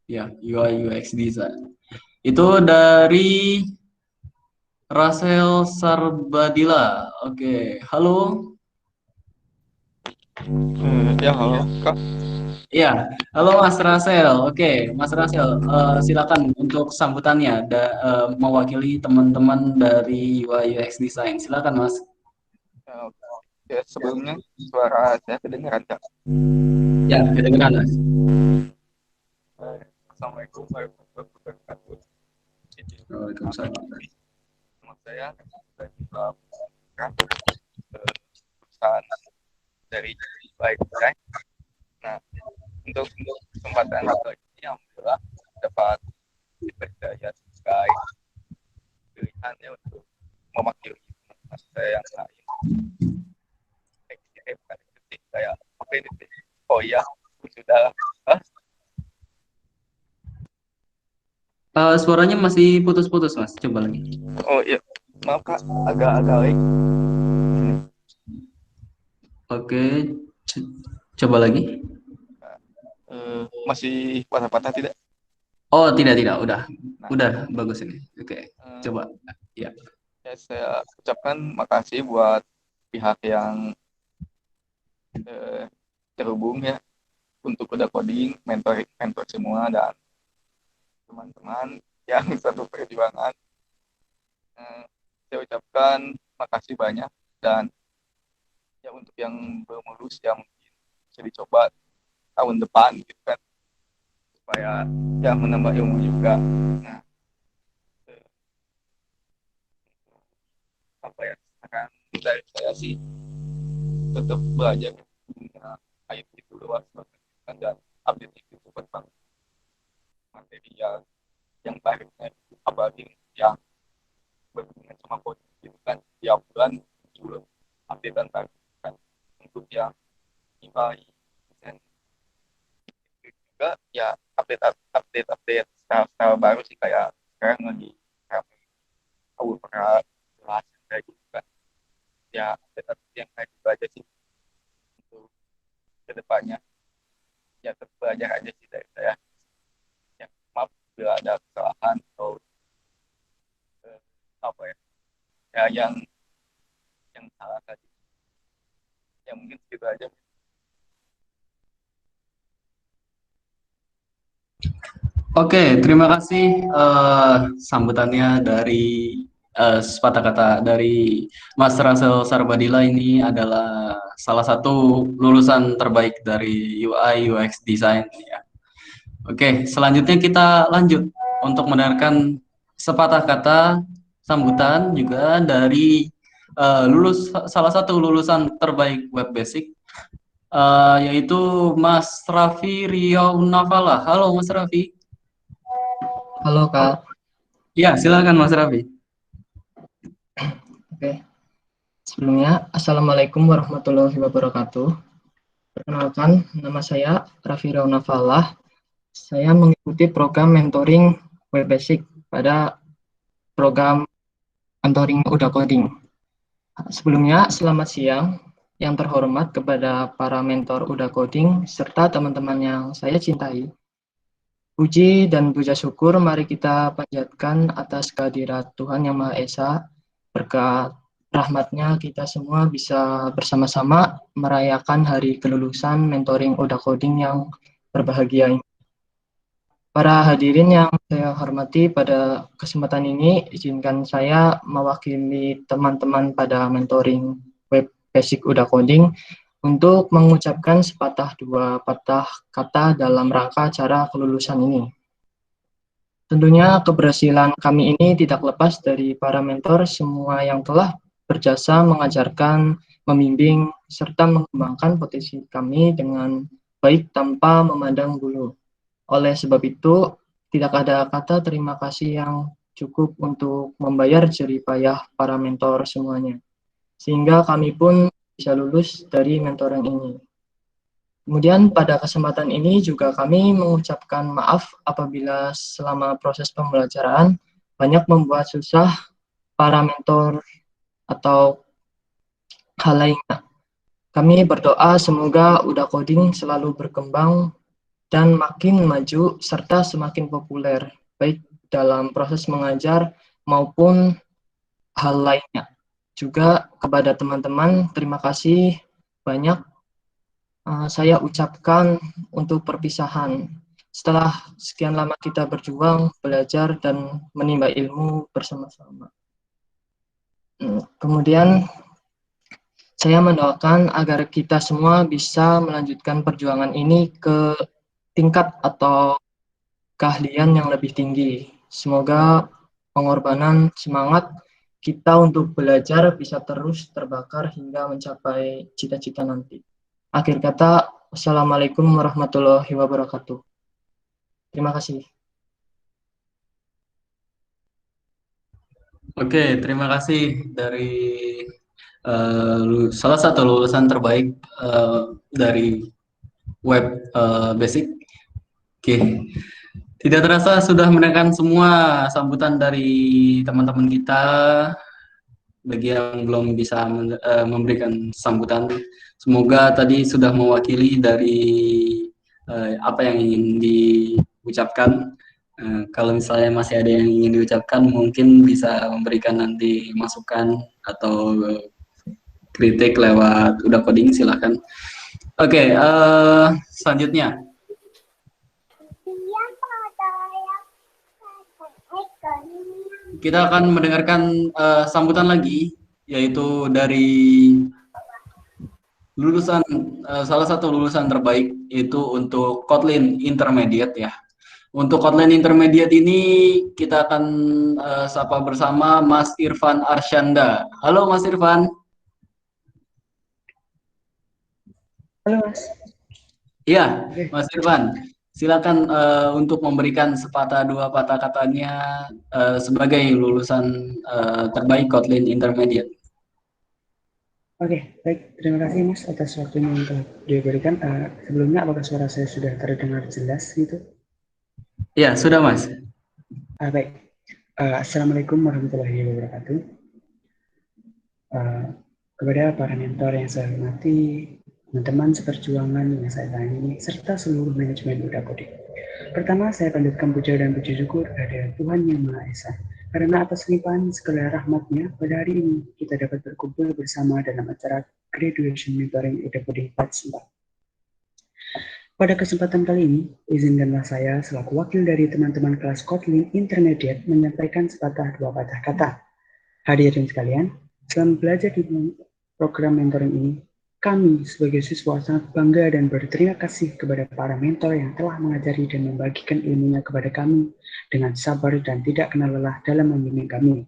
ya, UI UX design. Itu dari Rasel Sarbadila. Oke, halo. Ya, halo, Kak. Iya, halo Mas Rasel. Oke, Mas Rasel, silakan untuk sambutannya, mewakili teman-teman dari UI UX design. Silakan, Mas. Ya, sebelumnya suara saya kedengaran, Kak. Ya, kedengeran, Mas. Assalamualaikum warahmatullahi wabarakatuh. Waalaikumsalam. Nama saya kan perusahaan dari Baik Design. Nah, untuk kesempatan kali ini alhamdulillah dapat dipercaya sebagai pilihannya untuk mewakili teman saya yang lain. Bukan saya apa ini? Oh iya, sudah. Suaranya masih putus-putus, Mas. Coba lagi. Oh iya, maaf Kak, agak lagi. Oke, coba lagi. Masih patah-patah tidak? Oh, tidak, udah bagus ini. Oke, coba. Ya. Saya ucapkan makasih buat pihak yang terhubung ya untuk udah coding, mentor semua dan teman-teman yang satu perjuangan. Saya ucapkan makasih banyak, dan ya untuk yang belum lulus ya mungkin bisa dicoba tahun depan gitu kan, supaya ya menambah ilmu juga. Nah, dari saya sih tetap belajar dunia IT itu luas banget kan, dan update itu cepat banget, material yang barunya itu kabarin yang berhubungan sama coding gitu kan, tiap bulan muncul updatean baru kan untuk yang UI dan juga ya update style baru sih, kayak sekarang lagi ramai Aurora jelasin kayak gitu kan, ya update yang kayak gitu aja sih untuk kedepannya. Ya tetap belajar aja sih dari saya, ya maaf bila ada kesalahan atau apa ya, ya yang salah tadi, ya mungkin segitu aja. Oke, terima kasih sambutannya dari sepatah kata dari Mas Rasel Sarbadila. Ini adalah salah satu lulusan terbaik dari UI UX Design ya. Oke, selanjutnya kita lanjut untuk mendengarkan sepatah kata sambutan juga dari salah satu lulusan terbaik Web Basic, yaitu Mas Raffi Riau Navala. Halo Mas Raffi. Halo Kak. Ya, silakan Mas Raffi. Oke. Sebelumnya, Assalamualaikum warahmatullahi wabarakatuh. Perkenalkan, nama saya Raffi Raunafalah. Saya mengikuti program mentoring Web Basic pada program mentoring Udah Coding. Sebelumnya, selamat siang yang terhormat kepada para mentor Udah Coding serta teman-teman yang saya cintai. Puji dan puja syukur mari kita panjatkan atas kehadirat Tuhan Yang Maha Esa. Berkat rahmatnya kita semua bisa bersama-sama merayakan hari kelulusan mentoring Udah Coding yang berbahagia ini. Para hadirin yang saya hormati, pada kesempatan ini izinkan saya mewakili teman-teman pada mentoring Web Basic Udah Coding untuk mengucapkan sepatah dua patah kata dalam rangka acara kelulusan ini. Tentunya keberhasilan kami ini tidak lepas dari para mentor semua yang telah berjasa mengajarkan, membimbing, serta mengembangkan potensi kami dengan baik tanpa memandang bulu. Oleh sebab itu, tidak ada kata terima kasih yang cukup untuk membayar jerih payah para mentor semuanya, sehingga kami pun bisa lulus dari mentoring ini. Kemudian pada kesempatan ini juga kami mengucapkan maaf apabila selama proses pembelajaran banyak membuat susah para mentor atau hal lainnya. Kami berdoa semoga Udah Coding selalu berkembang dan makin maju serta semakin populer, baik dalam proses mengajar maupun hal lainnya. Juga kepada teman-teman, terima kasih banyak saya ucapkan untuk perpisahan. Setelah sekian lama kita berjuang, belajar, dan menimba ilmu bersama-sama. Kemudian saya mendoakan agar kita semua bisa melanjutkan perjuangan ini ke tingkat atau keahlian yang lebih tinggi. Semoga pengorbanan semangat kita untuk belajar bisa terus terbakar hingga mencapai cita-cita nanti. Akhir kata, Wassalamualaikum warahmatullahi wabarakatuh. Terima kasih. Oke, terima kasih dari salah satu lulusan terbaik dari Web Basic. Oke, tidak terasa sudah mendengarkan semua sambutan dari teman-teman kita. Bagi yang belum bisa memberikan sambutan, semoga tadi sudah mewakili dari apa yang ingin diucapkan. Kalau misalnya masih ada yang ingin diucapkan, mungkin bisa memberikan nanti masukan atau kritik lewat Udah Coding, silakan. Oke, selanjutnya. Kita akan mendengarkan sambutan lagi, yaitu dari lulusan salah satu lulusan terbaik, yaitu untuk Kotlin Intermediate ya. Untuk Kotlin Intermediate ini kita akan sapa bersama Mas Irfan Arsyanda. Halo Mas Irfan. Halo Mas. Iya, Oke. Mas Irfan, silakan untuk memberikan sepatah dua patah katanya sebagai lulusan terbaik Kotlin Intermediate. Oke, baik. Terima kasih Mas atas waktunya yang telah diberikan. Sebelumnya apakah suara saya sudah terdengar jelas gitu? Iya, sudah Mas. Baik. Assalamualaikum warahmatullahi wabarakatuh. Uh, kepada para mentor yang saya hormati, teman-teman seperjuangan yang saya sayangi, serta seluruh manajemen Uda Kodik. Pertama, saya panjatkan puja dan puji syukur kepada Tuhan Yang Maha Esa. Karena atas limpahan segala rahmatnya, pada hari ini kita dapat berkumpul bersama dalam acara Graduation Mentoring Uda Kodik Batch 4. Pada kesempatan kali ini, izinkanlah saya selaku wakil dari teman-teman kelas Kotlin Intermediate menyampaikan sepatah dua patah kata. Hadirin sekalian, selama belajar di program mentoring ini, kami sebagai siswa sangat bangga dan berterima kasih kepada para mentor yang telah mengajari dan membagikan ilmunya kepada kami dengan sabar dan tidak kenal lelah dalam membimbing kami.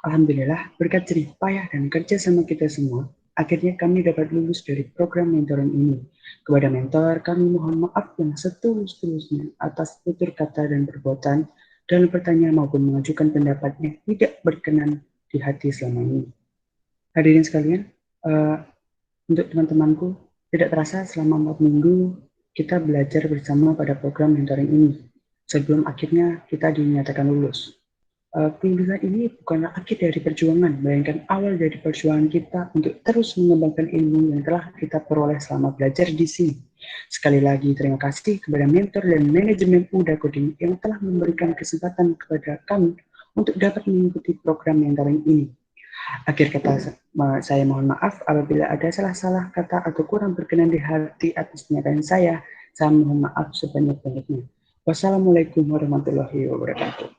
Alhamdulillah, berkat jerih payah dan kerja sama kita semua, akhirnya kami dapat lulus dari program mentoring ini. Kepada mentor, kami mohon maaf yang setulus-tulusnya atas tutur kata dan perbuatan dalam bertanya maupun mengajukan pendapatnya tidak berkenan di hati selama ini. Hadirin sekalian, untuk teman-temanku, tidak terasa selama 4 minggu kita belajar bersama pada program mentoring ini. Sebelum akhirnya kita dinyatakan lulus. Kelulusan ini bukanlah akhir dari perjuangan, melainkan awal dari perjuangan kita untuk terus mengembangkan ilmu yang telah kita peroleh selama belajar di sini. Sekali lagi terima kasih kepada mentor dan manajemen Uda Coding yang telah memberikan kesempatan kepada kami untuk dapat mengikuti program mentoring ini. Akhir kata, saya mohon maaf apabila ada salah-salah kata atau kurang berkenan di hati atas pernyataan saya mohon maaf sebanyak-banyaknya. Wassalamualaikum warahmatullahi wabarakatuh.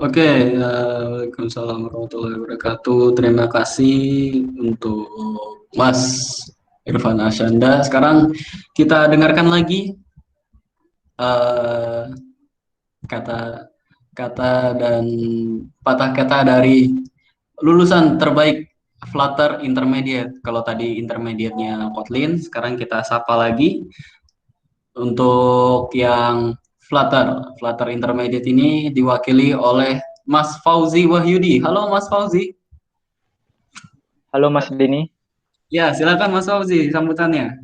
Oke, Waalaikumsalam warahmatullahi wabarakatuh. Terima kasih untuk Mas Irfan Asyanda. Sekarang kita dengarkan lagi kata dan patah kata dari lulusan terbaik Flutter Intermediate. Kalau tadi intermediate-nya Kotlin, sekarang kita sapa lagi untuk yang Flutter Intermediate ini diwakili oleh Mas Fauzi Wahyudi. Halo Mas Fauzi. Halo Mas Denny. Ya, silakan Mas Fauzi sambutannya.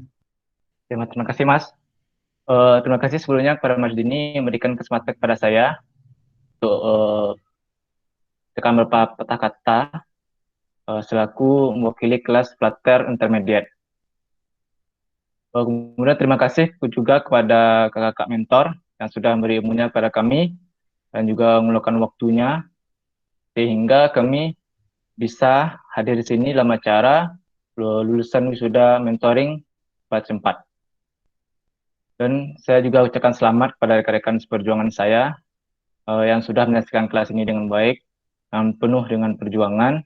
Terima kasih Mas. Terima kasih sebelumnya kepada Mas Denny memberikan kesempatan kepada saya untuk tekan beberapa patah kata selaku mewakili kelas Flutter Intermediate. Kemudian terima kasih juga kepada kakak-kakak mentor yang sudah memberi ilmunya kepada kami dan juga meluangkan waktunya sehingga kami bisa hadir di sini dalam acara lulusan wisuda mentoring batch 4. Dan saya juga ucapkan selamat kepada rekan-rekan seperjuangan saya yang sudah menyelesaikan kelas ini dengan baik, dan penuh dengan perjuangan,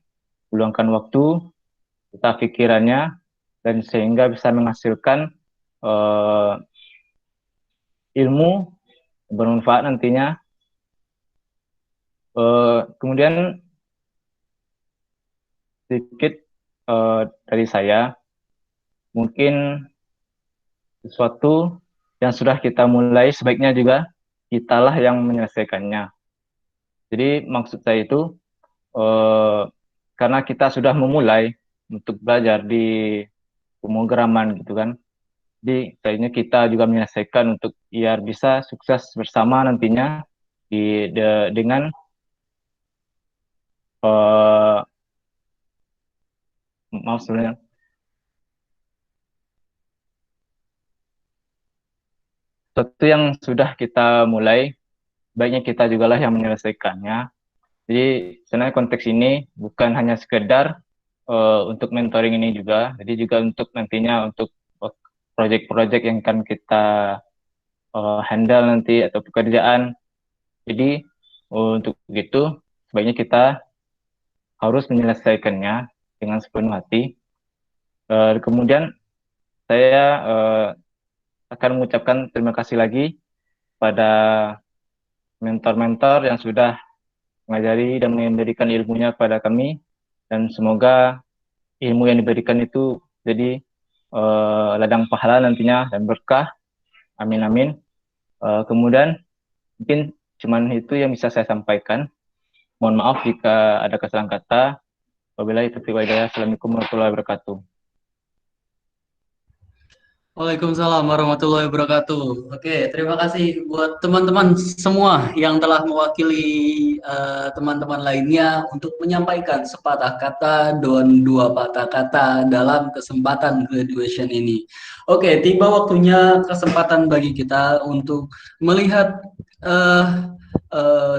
meluangkan waktu, serta pikirannya, dan sehingga bisa menghasilkan ilmu bermanfaat nantinya. Kemudian sedikit dari saya, mungkin sesuatu yang sudah kita mulai sebaiknya juga kitalah yang menyelesaikannya. Jadi maksud saya itu karena kita sudah memulai untuk belajar di pemrograman gitu kan. Jadi kayaknya kita juga menyelesaikan untuk biar bisa sukses bersama nantinya dengan maaf sebenarnya. Sesuatu yang sudah kita mulai, baiknya kita juga lah yang menyelesaikannya. Jadi sebenarnya konteks ini bukan hanya sekedar untuk mentoring ini juga, jadi juga untuk nantinya untuk proyek-proyek yang akan kita handle nanti atau pekerjaan. Jadi untuk itu sebaiknya kita harus menyelesaikannya dengan sepenuh hati. Kemudian saya akan mengucapkan terima kasih lagi pada mentor-mentor yang sudah mengajari dan memberikan ilmunya kepada kami, dan semoga ilmu yang diberikan itu jadi ladang pahala nantinya dan berkah. Amin amin. Kemudian mungkin cuman itu yang bisa saya sampaikan. Mohon maaf jika ada kesalahan kata. Wabillahi taufiq wal hidayah. Assalamualaikum warahmatullahi wabarakatuh. Waalaikumsalam warahmatullahi wabarakatuh. Oke, terima kasih buat teman-teman semua yang telah mewakili teman-teman lainnya untuk menyampaikan sepatah kata dan dua patah kata dalam kesempatan graduation ini. Oke, tiba waktunya kesempatan bagi kita untuk melihat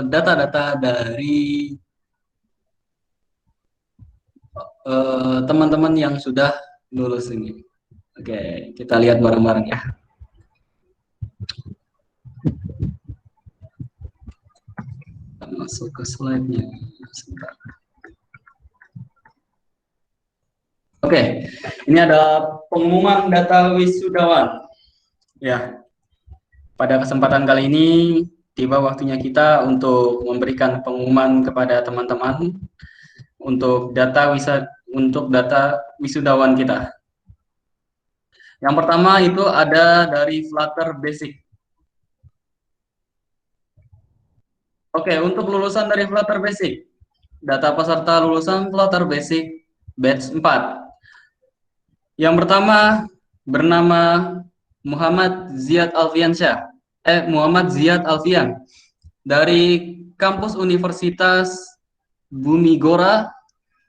data-data dari teman-teman yang sudah lulus ini. Oke, kita lihat bareng-bareng ya. Kita masuk ke slide-nya. Sebentar. Oke, ini ada pengumuman data wisudawan. Ya, pada kesempatan kali ini tiba waktunya kita untuk memberikan pengumuman kepada teman-teman untuk data wisudawan kita. Yang pertama itu ada dari Flutter Basic. Oke, untuk lulusan dari Flutter Basic, data peserta lulusan Flutter Basic batch 4. Yang pertama bernama Muhammad Ziyad Alfian dari kampus Universitas Bumi Gora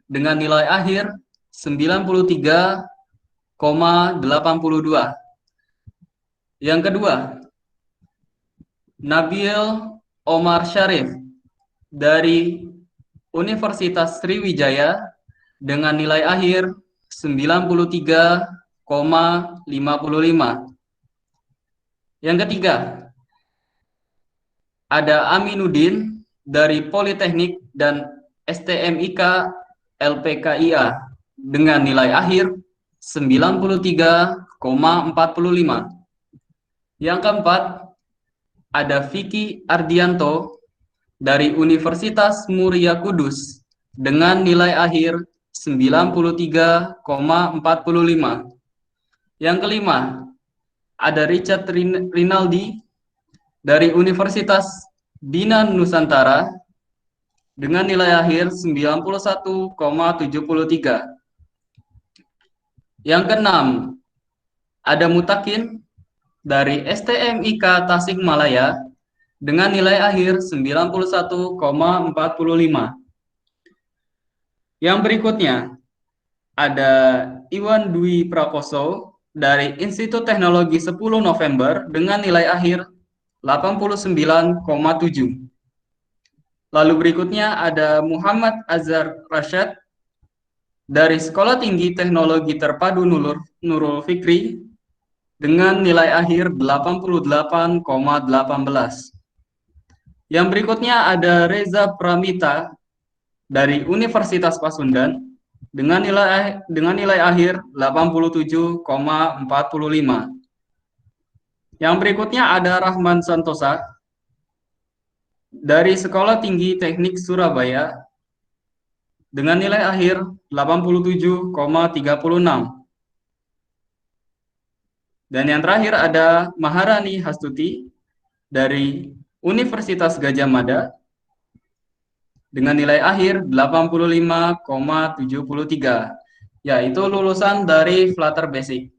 dengan nilai akhir 93,82. Yang kedua, Nabil Omar Syarif dari Universitas Sriwijaya dengan nilai akhir 93,55. Yang ketiga, ada Aminuddin dari Politeknik dan STMIK LPKIA dengan nilai akhir 93,45. Yang keempat, ada Vicky Ardianto dari Universitas Muria Kudus dengan nilai akhir 93,45. Yang kelima, ada Richard Rinaldi dari Universitas Bina Nusantara dengan nilai akhir 91,73. Yang keenam, ada Mutakin dari STMIK Tasikmalaya dengan nilai akhir 91,45. Yang berikutnya, ada Iwan Dwi Prakoso dari Institut Teknologi 10 November dengan nilai akhir 89,7. Lalu berikutnya ada Muhammad Azhar Rashad dari Sekolah Tinggi Teknologi Terpadu Nurul Fikri dengan nilai akhir 88,18. Yang berikutnya ada Reza Pramita dari Universitas Pasundan dengan nilai akhir 87,45. Yang berikutnya ada Rahman Santosa dari Sekolah Tinggi Teknik Surabaya dengan nilai akhir 87,36. Dan yang terakhir ada Maharani Hastuti dari Universitas Gadjah Mada dengan nilai akhir 85,73. Ya, itu lulusan dari Flutter Basic.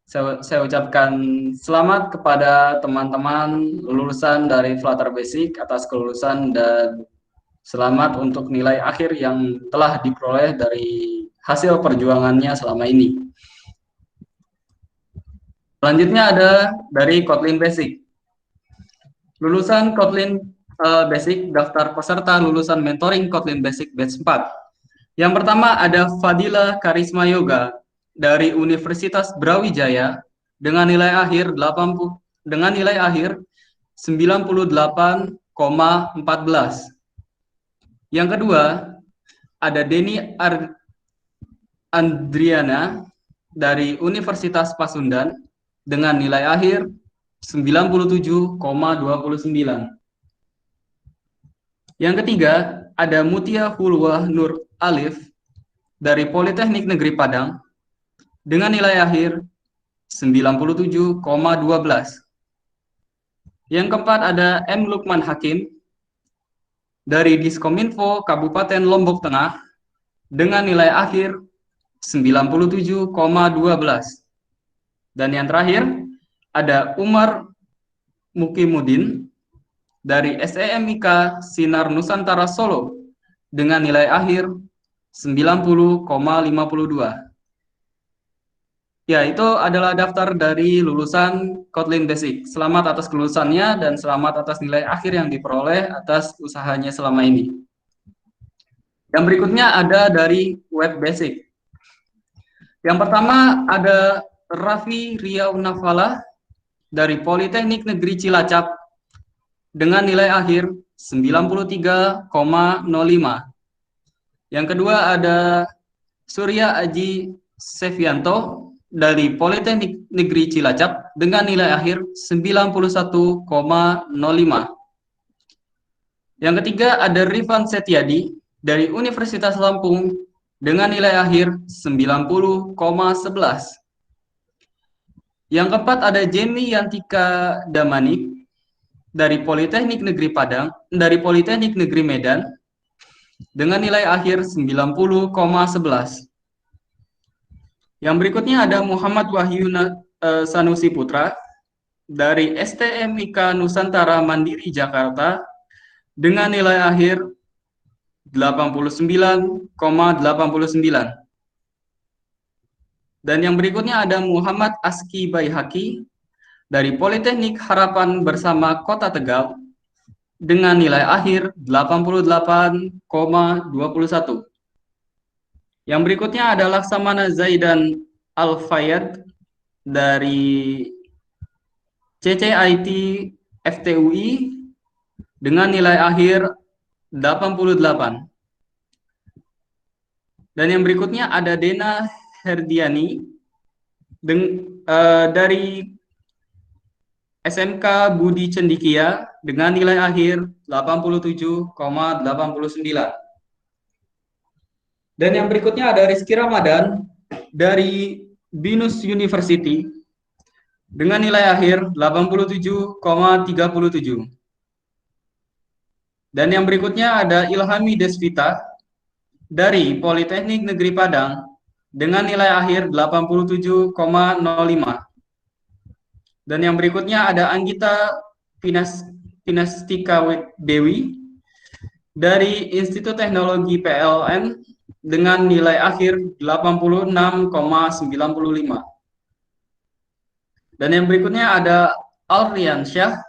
Saya ucapkan selamat kepada teman-teman lulusan dari Flutter Basic atas kelulusan dan selamat untuk nilai akhir yang telah diperoleh dari hasil perjuangannya selama ini. Selanjutnya ada dari Kotlin Basic. Lulusan Kotlin Basic, daftar peserta lulusan mentoring Kotlin Basic batch 4. Yang pertama ada Fadila Karisma Yoga dari Universitas Brawijaya dengan nilai akhir 98,14. Yang kedua ada Deni Andriana dari Universitas Pasundan dengan nilai akhir 97,29. Yang ketiga ada Mutia Hulwah Nur Alif dari Politeknik Negeri Padang dengan nilai akhir 97,12. Yang keempat ada M. Lukman Hakim dari Diskominfo Kabupaten Lombok Tengah dengan nilai akhir 97,12. Dan yang terakhir ada Umar Mukimudin dari SEMIK Sinar Nusantara Solo dengan nilai akhir 90,52. Ya, itu adalah daftar dari lulusan Kotlin Basic. Selamat atas kelulusannya dan selamat atas nilai akhir yang diperoleh atas usahanya selama ini. Yang berikutnya ada dari Web Basic. Yang pertama ada Raffi Riau Nafalah dari Politeknik Negeri Cilacap dengan nilai akhir 93,05. Yang kedua ada Surya Aji Sevianto dari Politeknik Negeri Cilacap dengan nilai akhir 91,05. Yang ketiga ada Rifan Setiadi dari Universitas Lampung dengan nilai akhir 90,11. Yang keempat ada Jenny Yantika Damanik dari Politeknik Negeri Padang, dari Politeknik Negeri Medan dengan nilai akhir 90,11. Yang berikutnya ada Muhammad Wahyu Sanusi Putra dari STMIK Nusantara Mandiri Jakarta dengan nilai akhir 89,89. Dan yang berikutnya ada Muhammad Aski Baihaki dari Politeknik Harapan Bersama Kota Tegal dengan nilai akhir 88,21. Yang berikutnya ada Laksamana Zaidan Al-Fayyad dari CCIT FTUI dengan nilai akhir 88. Dan yang berikutnya ada Dena Herdiani dari SMK Budi Cendikia dengan nilai akhir 87,89. Dan yang berikutnya ada Rizky Ramadan dari Binus University dengan nilai akhir 87,37. Dan yang berikutnya ada Ilhami Desvita dari Politeknik Negeri Padang dengan nilai akhir 87,05. Dan yang berikutnya ada Anggita Pinastika Dewi dari Institut Teknologi PLN dengan nilai akhir 86,95. Dan yang berikutnya ada Alrian Syah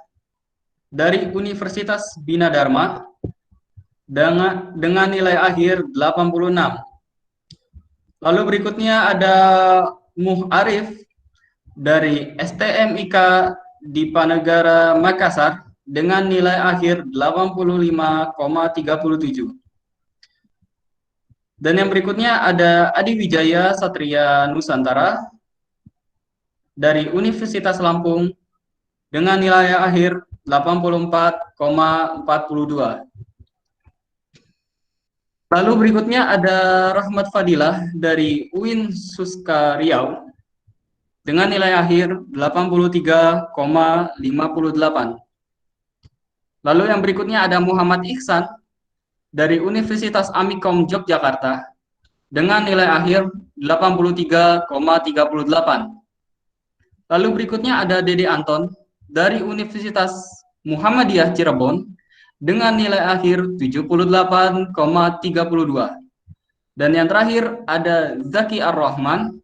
dari Universitas Bina Dharma dengan nilai akhir 86. Lalu berikutnya ada Muh Arif dari STMIK Dipanegara Makassar dengan nilai akhir 85,37. Dan yang berikutnya ada Adi Wijaya Satria Nusantara dari Universitas Lampung dengan nilai akhir 84,42. Lalu berikutnya ada Rahmat Fadilah dari UIN Suska Riau dengan nilai akhir 83,58. Lalu yang berikutnya ada Muhammad Ihsan dari Universitas Amikom Yogyakarta dengan nilai akhir 83,38. Lalu berikutnya ada Dede Anton dari Universitas Muhammadiyah Cirebon dengan nilai akhir 78,32. Dan yang terakhir ada Zaki Ar-Rahman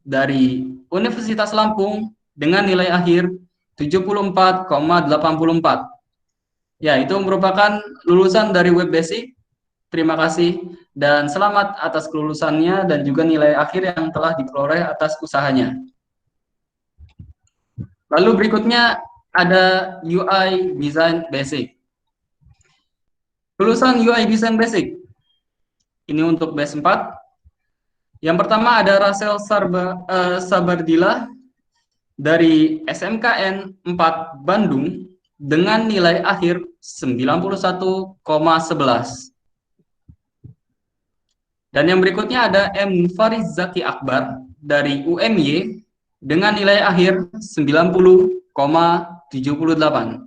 dari Universitas Lampung dengan nilai akhir 74,84. Ya, itu merupakan lulusan dari Web Basic. Terima kasih dan selamat atas kelulusannya dan juga nilai akhir yang telah diperoleh atas usahanya. Lalu berikutnya ada UI Design Basic. Lulusan UI Design Basic. Ini untuk batch 4. Yang pertama ada Rasel Sabardila dari SMKN 4 Bandung dengan nilai akhir 91,11. Dan yang berikutnya ada M. Faris Zaki Akbar dari UMY dengan nilai akhir 90,78.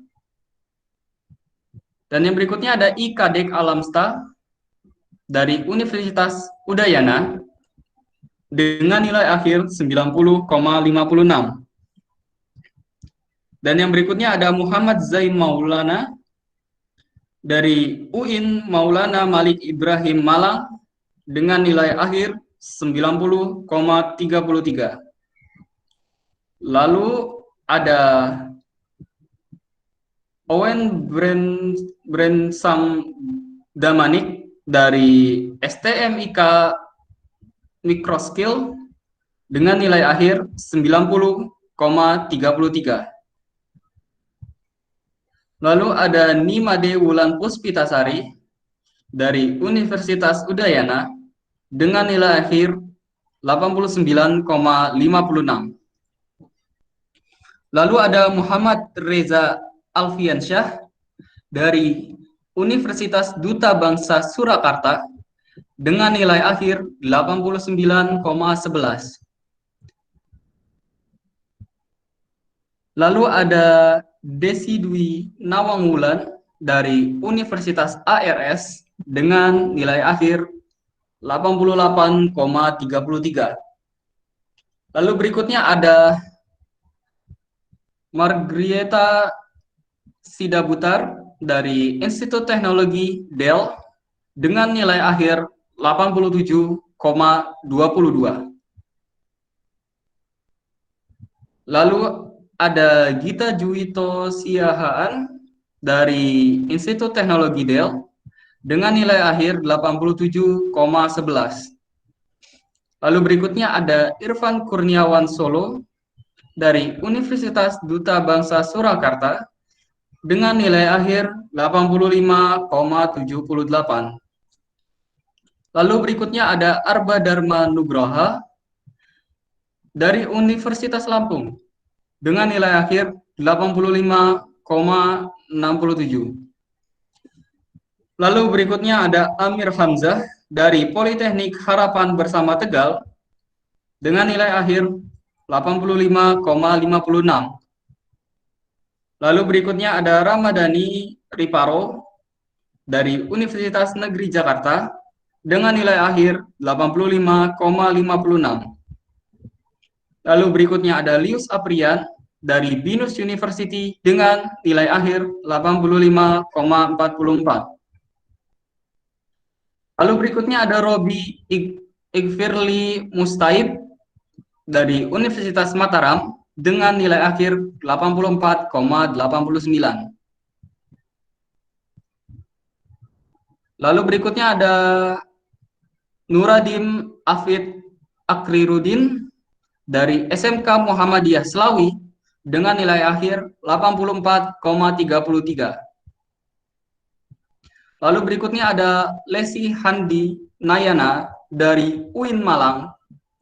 Dan yang berikutnya ada I. Kadek Alamsta dari Universitas Udayana dengan nilai akhir 90,56. Dan yang berikutnya ada Muhammad Zain Maulana dari UIN Maulana Malik Ibrahim Malang dengan nilai akhir 90,33. Lalu ada Owen Brensam Damanik dari STMIK Microskill dengan nilai akhir 90,33. Lalu ada Nimade Wulan Puspitasari dari Universitas Udayana dengan nilai akhir 89,56. Lalu ada Muhammad Reza Alfiansyah dari Universitas Duta Bangsa Surakarta dengan nilai akhir 89,11. Lalu ada Desi Dwi Nawangwulan dari Universitas ARS dengan nilai akhir 88,33. Lalu berikutnya ada Margrieta Sidabutar dari Institut Teknologi Dell dengan nilai akhir 87,22. Lalu ada Gita Juwito Siahaan dari Institut Teknologi Dell dengan nilai akhir 87,11. Lalu berikutnya ada Irfan Kurniawan Solo dari Universitas Duta Bangsa Surakarta dengan nilai akhir 85,78. Lalu berikutnya ada Arba Dharma Nugroha dari Universitas Lampung dengan nilai akhir 85,67. Lalu berikutnya ada Amir Hamzah dari Politeknik Harapan Bersama Tegal dengan nilai akhir 85,56. Lalu berikutnya ada Ramadhani Riparo dari Universitas Negeri Jakarta dengan nilai akhir 85,56. Lalu berikutnya ada Lius Aprian dari Binus University dengan nilai akhir 85,44. Lalu berikutnya ada Robi Igfirli Mustaib dari Universitas Mataram dengan nilai akhir 84,89. Lalu berikutnya ada Nuradim Afid Akrirudin dari SMK Muhammadiyah Slawi dengan nilai akhir 84,33. Lalu berikutnya ada Lesi Handi Nayana dari UIN Malang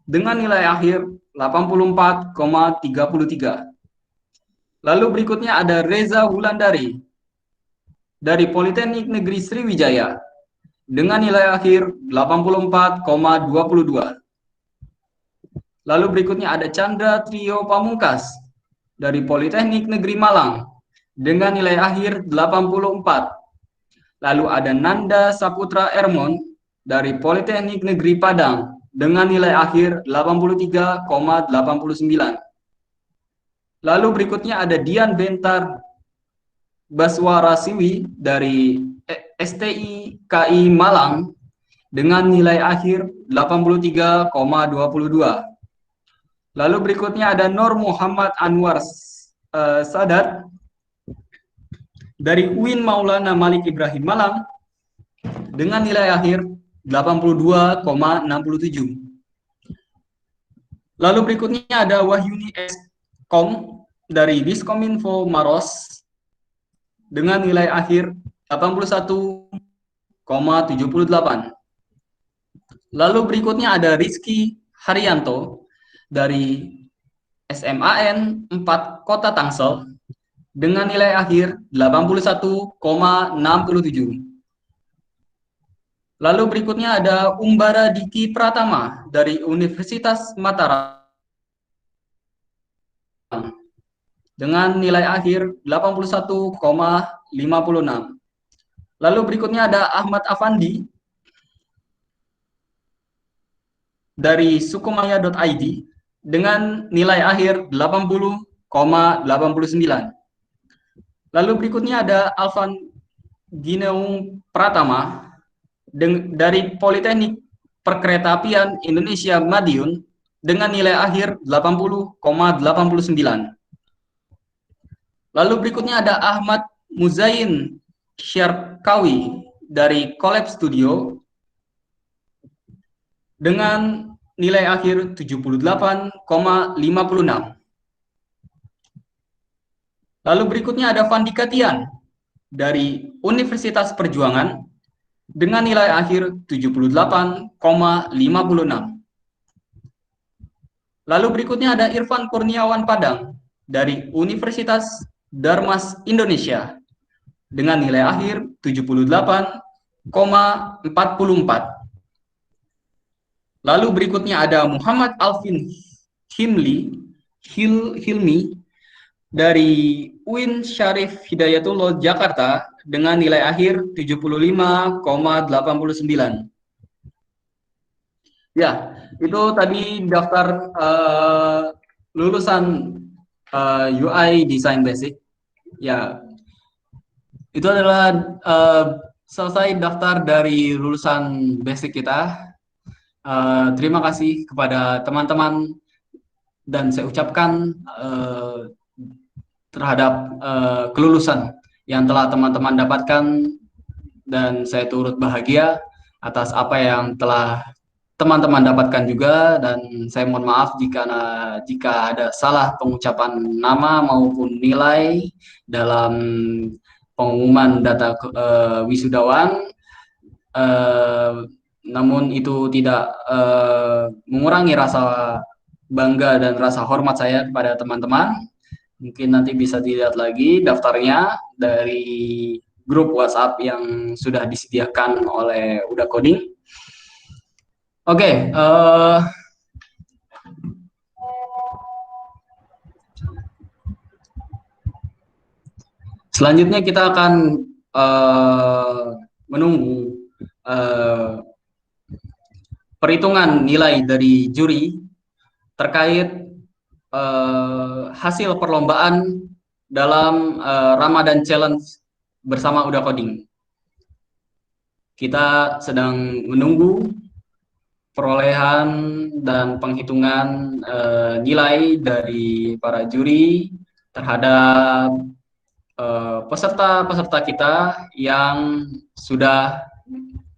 dengan nilai akhir 84,33. Lalu berikutnya ada Reza Wulandari dari Politeknik Negeri Sriwijaya dengan nilai akhir 84,22. Lalu berikutnya ada Chandra Trio Pamungkas dari Politeknik Negeri Malang dengan nilai akhir 84. Lalu ada Nanda Saputra Ermon dari Politeknik Negeri Padang dengan nilai akhir 83,89. Lalu berikutnya ada Dian Bentar Baswarasiwi dari STI KI Malang dengan nilai akhir 83,22. Lalu berikutnya ada Nur Muhammad Anwar Sadat dari UIN Maulana Malik Ibrahim Malang dengan nilai akhir 82,67. Lalu berikutnya ada Wahyuni S.Kom dari Diskominfo Maros dengan nilai akhir 81,78. Lalu berikutnya ada Rizky Haryanto dari SMAN 4 Kota Tangsel dengan nilai akhir 81,67. Lalu berikutnya ada Umbara Diki Pratama dari Universitas Mataram dengan nilai akhir 81,56. Lalu berikutnya ada Ahmad Afandi dari sukumaya.id dengan nilai akhir 80,89. Lalu berikutnya ada Alvan Gineung Pratama dari Politeknik Perkeretaapian Indonesia Madiun dengan nilai akhir 80,89. Lalu berikutnya ada Ahmad Muzain Syarkawi dari Collab Studio dengan nilai akhir 78,56. Lalu berikutnya ada Fandika Tian dari Universitas Perjuangan dengan nilai akhir 78,56. Lalu berikutnya ada Irfan Kurniawan Padang dari Universitas Darmas Indonesia dengan nilai akhir 78,44. Lalu berikutnya ada Muhammad Alvin Hilmi dari UIN Syarif Hidayatullah Jakarta dengan nilai akhir 75,89. Ya, itu tadi daftar lulusan UI Design Basic. Ya, itu adalah selesai daftar dari lulusan basic kita. Terima kasih kepada teman-teman dan saya ucapkan terhadap kelulusan yang telah teman-teman dapatkan dan saya turut bahagia atas apa yang telah teman-teman dapatkan juga dan saya mohon maaf jika ada salah pengucapan nama maupun nilai dalam pengumuman data wisudawan. Namun itu tidak mengurangi rasa bangga dan rasa hormat saya kepada teman-teman. Mungkin nanti bisa dilihat lagi daftarnya dari grup WhatsApp yang sudah disediakan oleh Uda Coding. Oke, selanjutnya kita akan menunggu perhitungan nilai dari juri terkait hasil perlombaan dalam Ramadan Challenge bersama Uda Coding. Kita sedang menunggu perolehan dan penghitungan nilai dari para juri terhadap peserta-peserta kita yang sudah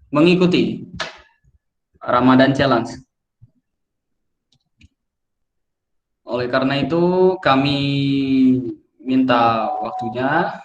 mengikuti Ramadan Challenge. Oleh karena itu, kami minta waktunya.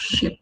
Shit.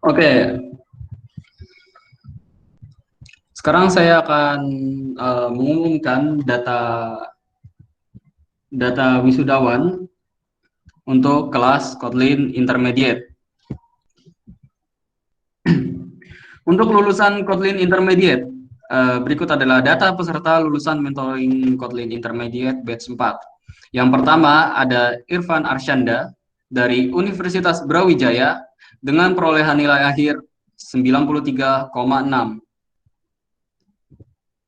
Oke. Sekarang saya akan mengumumkan data wisudawan untuk kelas Kotlin Intermediate. Untuk lulusan Kotlin Intermediate, berikut adalah data peserta lulusan mentoring Kotlin Intermediate batch 4. Yang pertama ada Irfan Arsyanda dari Universitas Brawijaya dengan perolehan nilai akhir 93,6.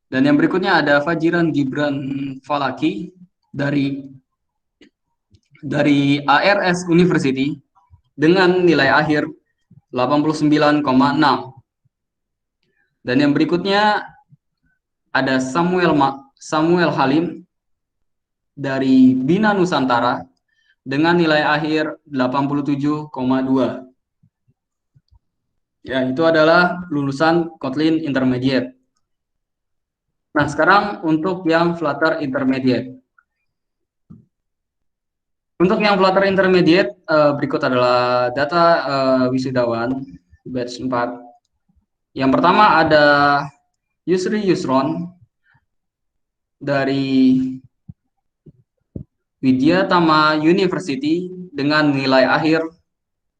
Dan yang berikutnya ada Fajiran Gibran Falaki dari ARS University dengan nilai akhir 89,6. Dan yang berikutnya ada Samuel Halim dari Bina Nusantara dengan nilai akhir 87,2. Ya, itu adalah lulusan Kotlin Intermediate. Nah, sekarang untuk yang Flutter Intermediate. Untuk yang Flutter Intermediate, berikut adalah data wisudawan batch 4. Yang pertama ada Yusri Yusron dari Widya Tama University dengan nilai akhir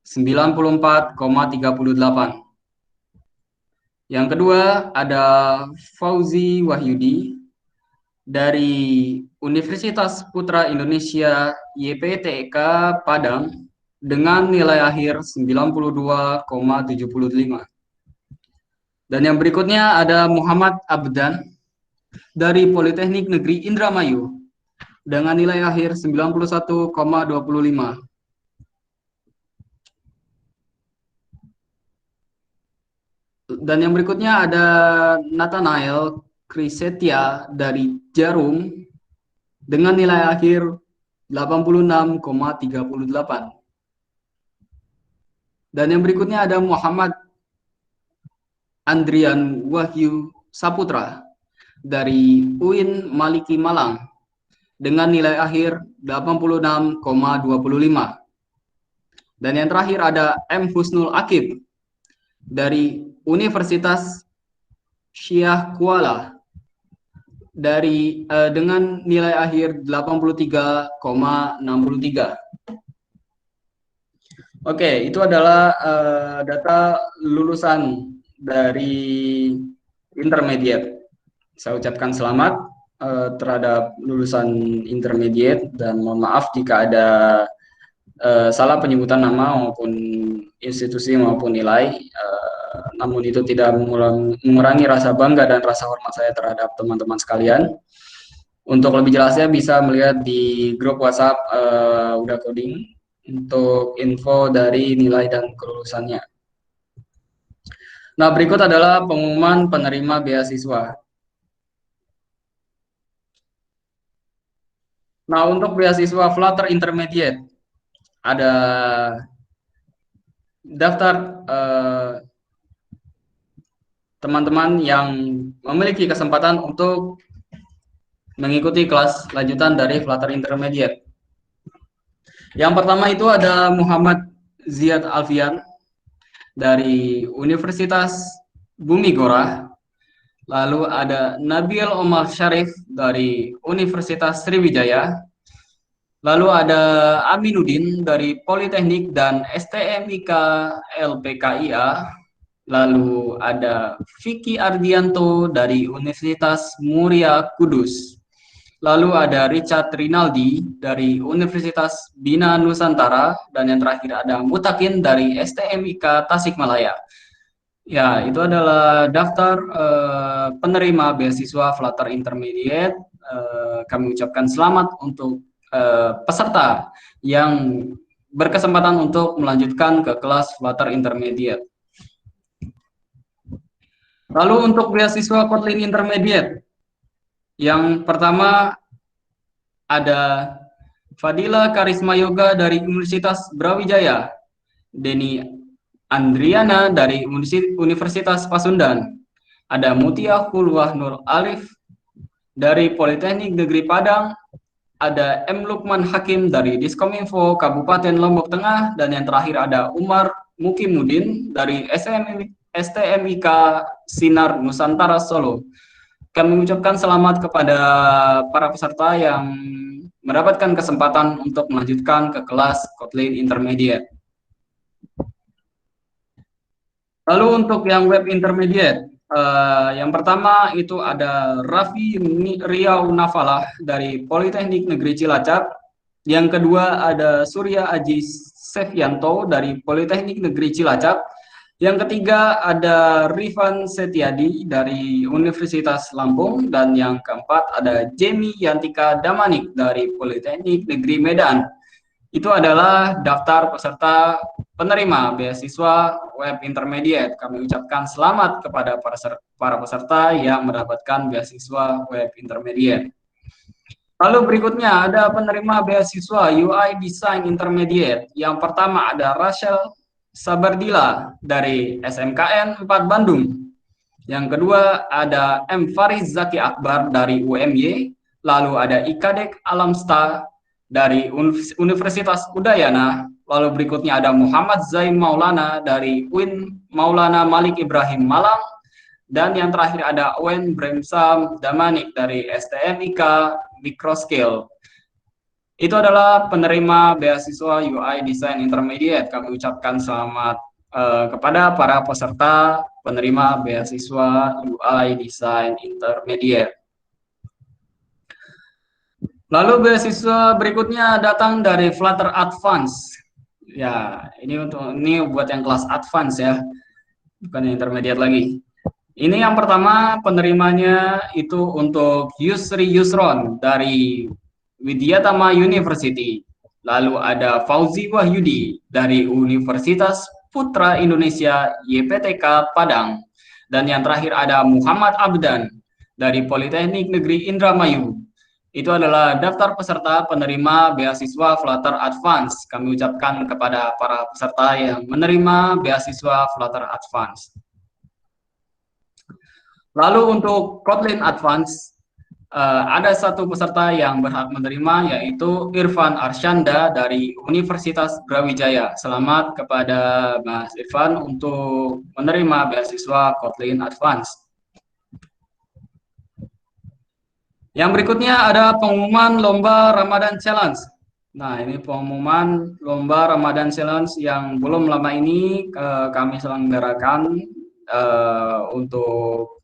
94,38. Yang kedua ada Fauzi Wahyudi dari Universitas Putra Indonesia YPTK Padang dengan nilai akhir 92,75. Dan yang berikutnya ada Muhammad Abdan dari Politeknik Negeri Indramayu dengan nilai akhir 91,25. Dan yang berikutnya ada Nathanael Krisetia dari Jarum dengan nilai akhir 86,38. Dan yang berikutnya ada Muhammad Andrian Wahyu Saputra dari UIN Maliki Malang dengan nilai akhir 86,25. Dan yang terakhir ada M. Husnul Akib dari Universitas Syah Kuala dengan nilai akhir 83,63. Oke, itu adalah data lulusan dari intermediate. Saya ucapkan selamat terhadap lulusan intermediate dan mohon maaf jika ada salah penyebutan nama maupun institusi maupun nilai. Namun itu tidak mengurangi rasa bangga dan rasa hormat saya terhadap teman-teman sekalian. Untuk lebih jelasnya bisa melihat di grup WhatsApp Udah Coding untuk info dari nilai dan kelulusannya. Nah, berikut adalah pengumuman penerima beasiswa. Nah, untuk beasiswa Flutter Intermediate ada daftar teman-teman yang memiliki kesempatan untuk mengikuti kelas lanjutan dari Flutter Intermediate. Yang pertama itu ada Muhammad Ziyad Alfian dari Universitas Bumi Gora. Lalu ada Nabil Omar Syarif dari Universitas Sriwijaya. Lalu ada Aminuddin dari Politeknik dan STMIK LPKIA. Lalu ada Vicky Ardianto dari Universitas Muria Kudus. lalu ada Richard Rinaldi dari Universitas Bina Nusantara, dan yang terakhir ada Mutakin dari STMIK Tasikmalaya. Ya, itu adalah daftar penerima beasiswa Flutter Intermediate. Kami ucapkan selamat untuk peserta yang berkesempatan untuk melanjutkan ke kelas Flutter Intermediate. Lalu untuk beasiswa Kotlin Intermediate, yang pertama ada Fadila Karisma Yoga dari Universitas Brawijaya, Deni Andriana dari Universitas Pasundan, ada Mutia Hulwah Nur Alif dari Politeknik Negeri Padang, ada M. Lukman Hakim dari Diskominfo Kabupaten Lombok Tengah, dan yang terakhir ada Umar Mukimudin dari STMIK Sinar Nusantara Solo. Kami mengucapkan selamat kepada para peserta yang mendapatkan kesempatan untuk melanjutkan ke kelas Kotlin Intermediate. Lalu untuk yang web intermediate, yang pertama itu ada Raffi Riau Nafalah dari Politeknik Negeri Cilacap. Yang kedua ada Surya Aji Sevianto dari Politeknik Negeri Cilacap. Yang ketiga ada Rifan Setiadi dari Universitas Lampung, dan yang keempat ada Jemi Yantika Damanik dari Politeknik Negeri Medan. Itu adalah daftar peserta penerima beasiswa web intermediate. Kami ucapkan selamat kepada para peserta yang mendapatkan beasiswa web intermediate. Lalu berikutnya ada penerima beasiswa UI Design Intermediate. Yang pertama ada Rachel Sabardila dari SMKN 4 Bandung. Yang kedua ada M. Fariz Zaki Akbar dari UMY. Lalu ada Ikadek Alamsta dari Universitas Udayana. Lalu berikutnya ada Muhammad Zain Maulana dari UIN Maulana Malik Ibrahim Malang. Dan yang terakhir ada Owen Bremsam Damanik dari STMIK Microscale. Itu adalah penerima beasiswa UI Design Intermediate. Kami ucapkan selamat kepada para peserta penerima beasiswa UI Design Intermediate. Lalu beasiswa berikutnya datang dari Flutter Advance. Ya, ini buat yang kelas advance ya, bukan yang intermediate lagi. Ini yang pertama penerimanya itu untuk Yusri Yusron dari Widyatama University. Lalu ada Fauzi Wahyudi dari Universitas Putra Indonesia YPTK Padang. Dan yang terakhir ada Muhammad Abdan dari Politeknik Negeri Indramayu. Itu adalah daftar peserta penerima beasiswa Flutter Advance. Kami ucapkan kepada para peserta yang menerima beasiswa Flutter Advance. Lalu untuk Kotlin Advance, ada satu peserta yang berhak menerima, yaitu Irfan Arsyanda dari Universitas Brawijaya. Selamat kepada Mas Irfan untuk menerima beasiswa Kotlin Advance. Yang berikutnya ada pengumuman Lomba Ramadan Challenge. Nah, ini pengumuman Lomba Ramadan Challenge yang belum lama ini kami selenggarakan untuk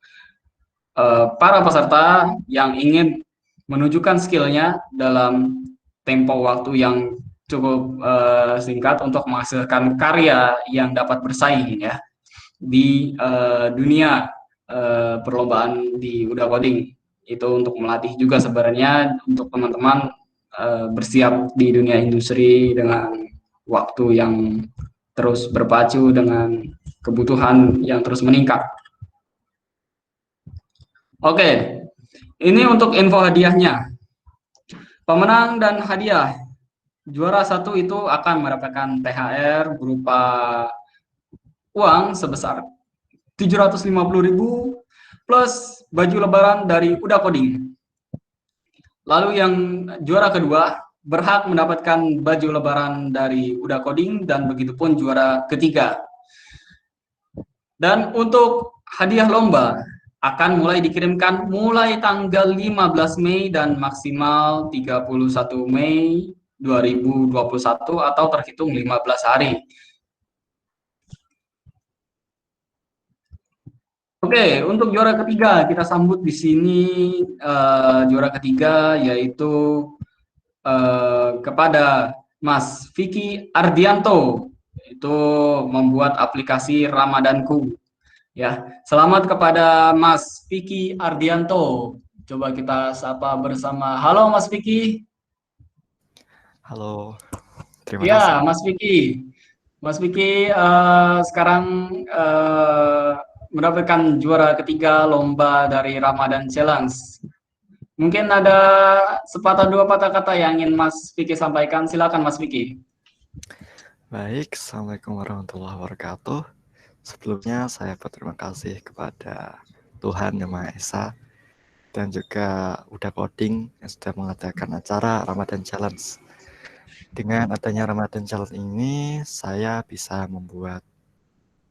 para peserta yang ingin menunjukkan skillnya dalam tempo waktu yang cukup singkat untuk menghasilkan karya yang dapat bersaing ya di dunia perlombaan di Uda Coding. Itu untuk melatih juga sebenarnya untuk teman-teman bersiap di dunia industri dengan waktu yang terus berpacu dengan kebutuhan yang terus meningkat. Oke, ini untuk info hadiahnya. Pemenang dan hadiah. Juara 1 itu akan mendapatkan THR berupa uang sebesar 750.000 plus baju lebaran dari Uda Coding. Lalu yang juara kedua berhak mendapatkan baju lebaran dari Uda Coding, dan begitupun juara ketiga. Dan untuk hadiah lomba akan mulai dikirimkan mulai tanggal 15 Mei dan maksimal 31 Mei 2021 atau terhitung 15 hari. Oke, untuk juara ketiga kita sambut di sini juara ketiga yaitu kepada Mas Vicky Ardianto, itu membuat aplikasi Ramadanku. Ya, selamat kepada Mas Vicky Ardianto. Coba kita sapa bersama. Halo Mas Vicky. Halo, terima Ya, kasih. Mas Vicky. Mas Vicky sekarang mendapatkan juara ketiga lomba dari Ramadan Challenge. Mungkin ada sepatah dua patah kata yang ingin Mas Vicky sampaikan. Silakan Mas Vicky. Baik, Assalamualaikum warahmatullahi wabarakatuh. Sebelumnya saya berterima kasih kepada Tuhan Yang Maha Esa dan juga Uda Coding yang sudah mengadakan acara Ramadan Challenge. Dengan adanya Ramadan Challenge ini, saya bisa membuat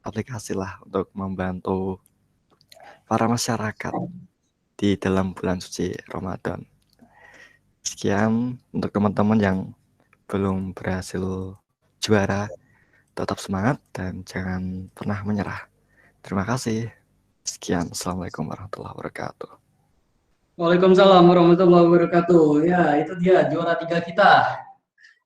aplikasi lah untuk membantu para masyarakat di dalam bulan suci Ramadan. Sekian untuk teman-teman yang belum berhasil juara, tetap semangat dan jangan pernah menyerah. Terima kasih. Sekian, Assalamualaikum warahmatullahi wabarakatuh. Waalaikumsalam warahmatullahi wabarakatuh. Ya, itu dia juara tiga kita.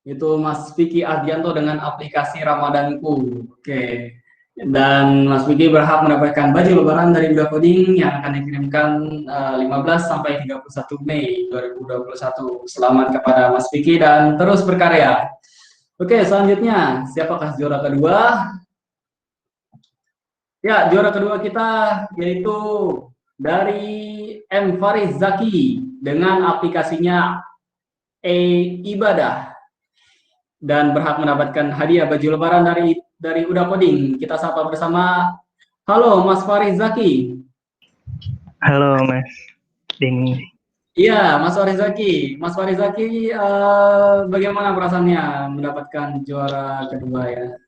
Itu Mas Vicky Ardianto dengan aplikasi Ramadanku. Oke. Dan Mas Vicky berhak mendapatkan baju lebaran dari Uda Coding yang akan dikirimkan 15 sampai 31 Mei 2021. Selamat kepada Mas Vicky dan terus berkarya. Oke, selanjutnya siapakah juara kedua? Ya, juara kedua kita yaitu dari M. Faris Zaki dengan aplikasinya ibadah dan berhak mendapatkan hadiah baju lebaran dari Uda Coding. Kita sapa bersama. Halo Mas Faris Zaki. Halo Mas Denny. Iya, Mas Faris Zaki. Mas Faris Zaki, bagaimana perasaannya mendapatkan juara kedua ya?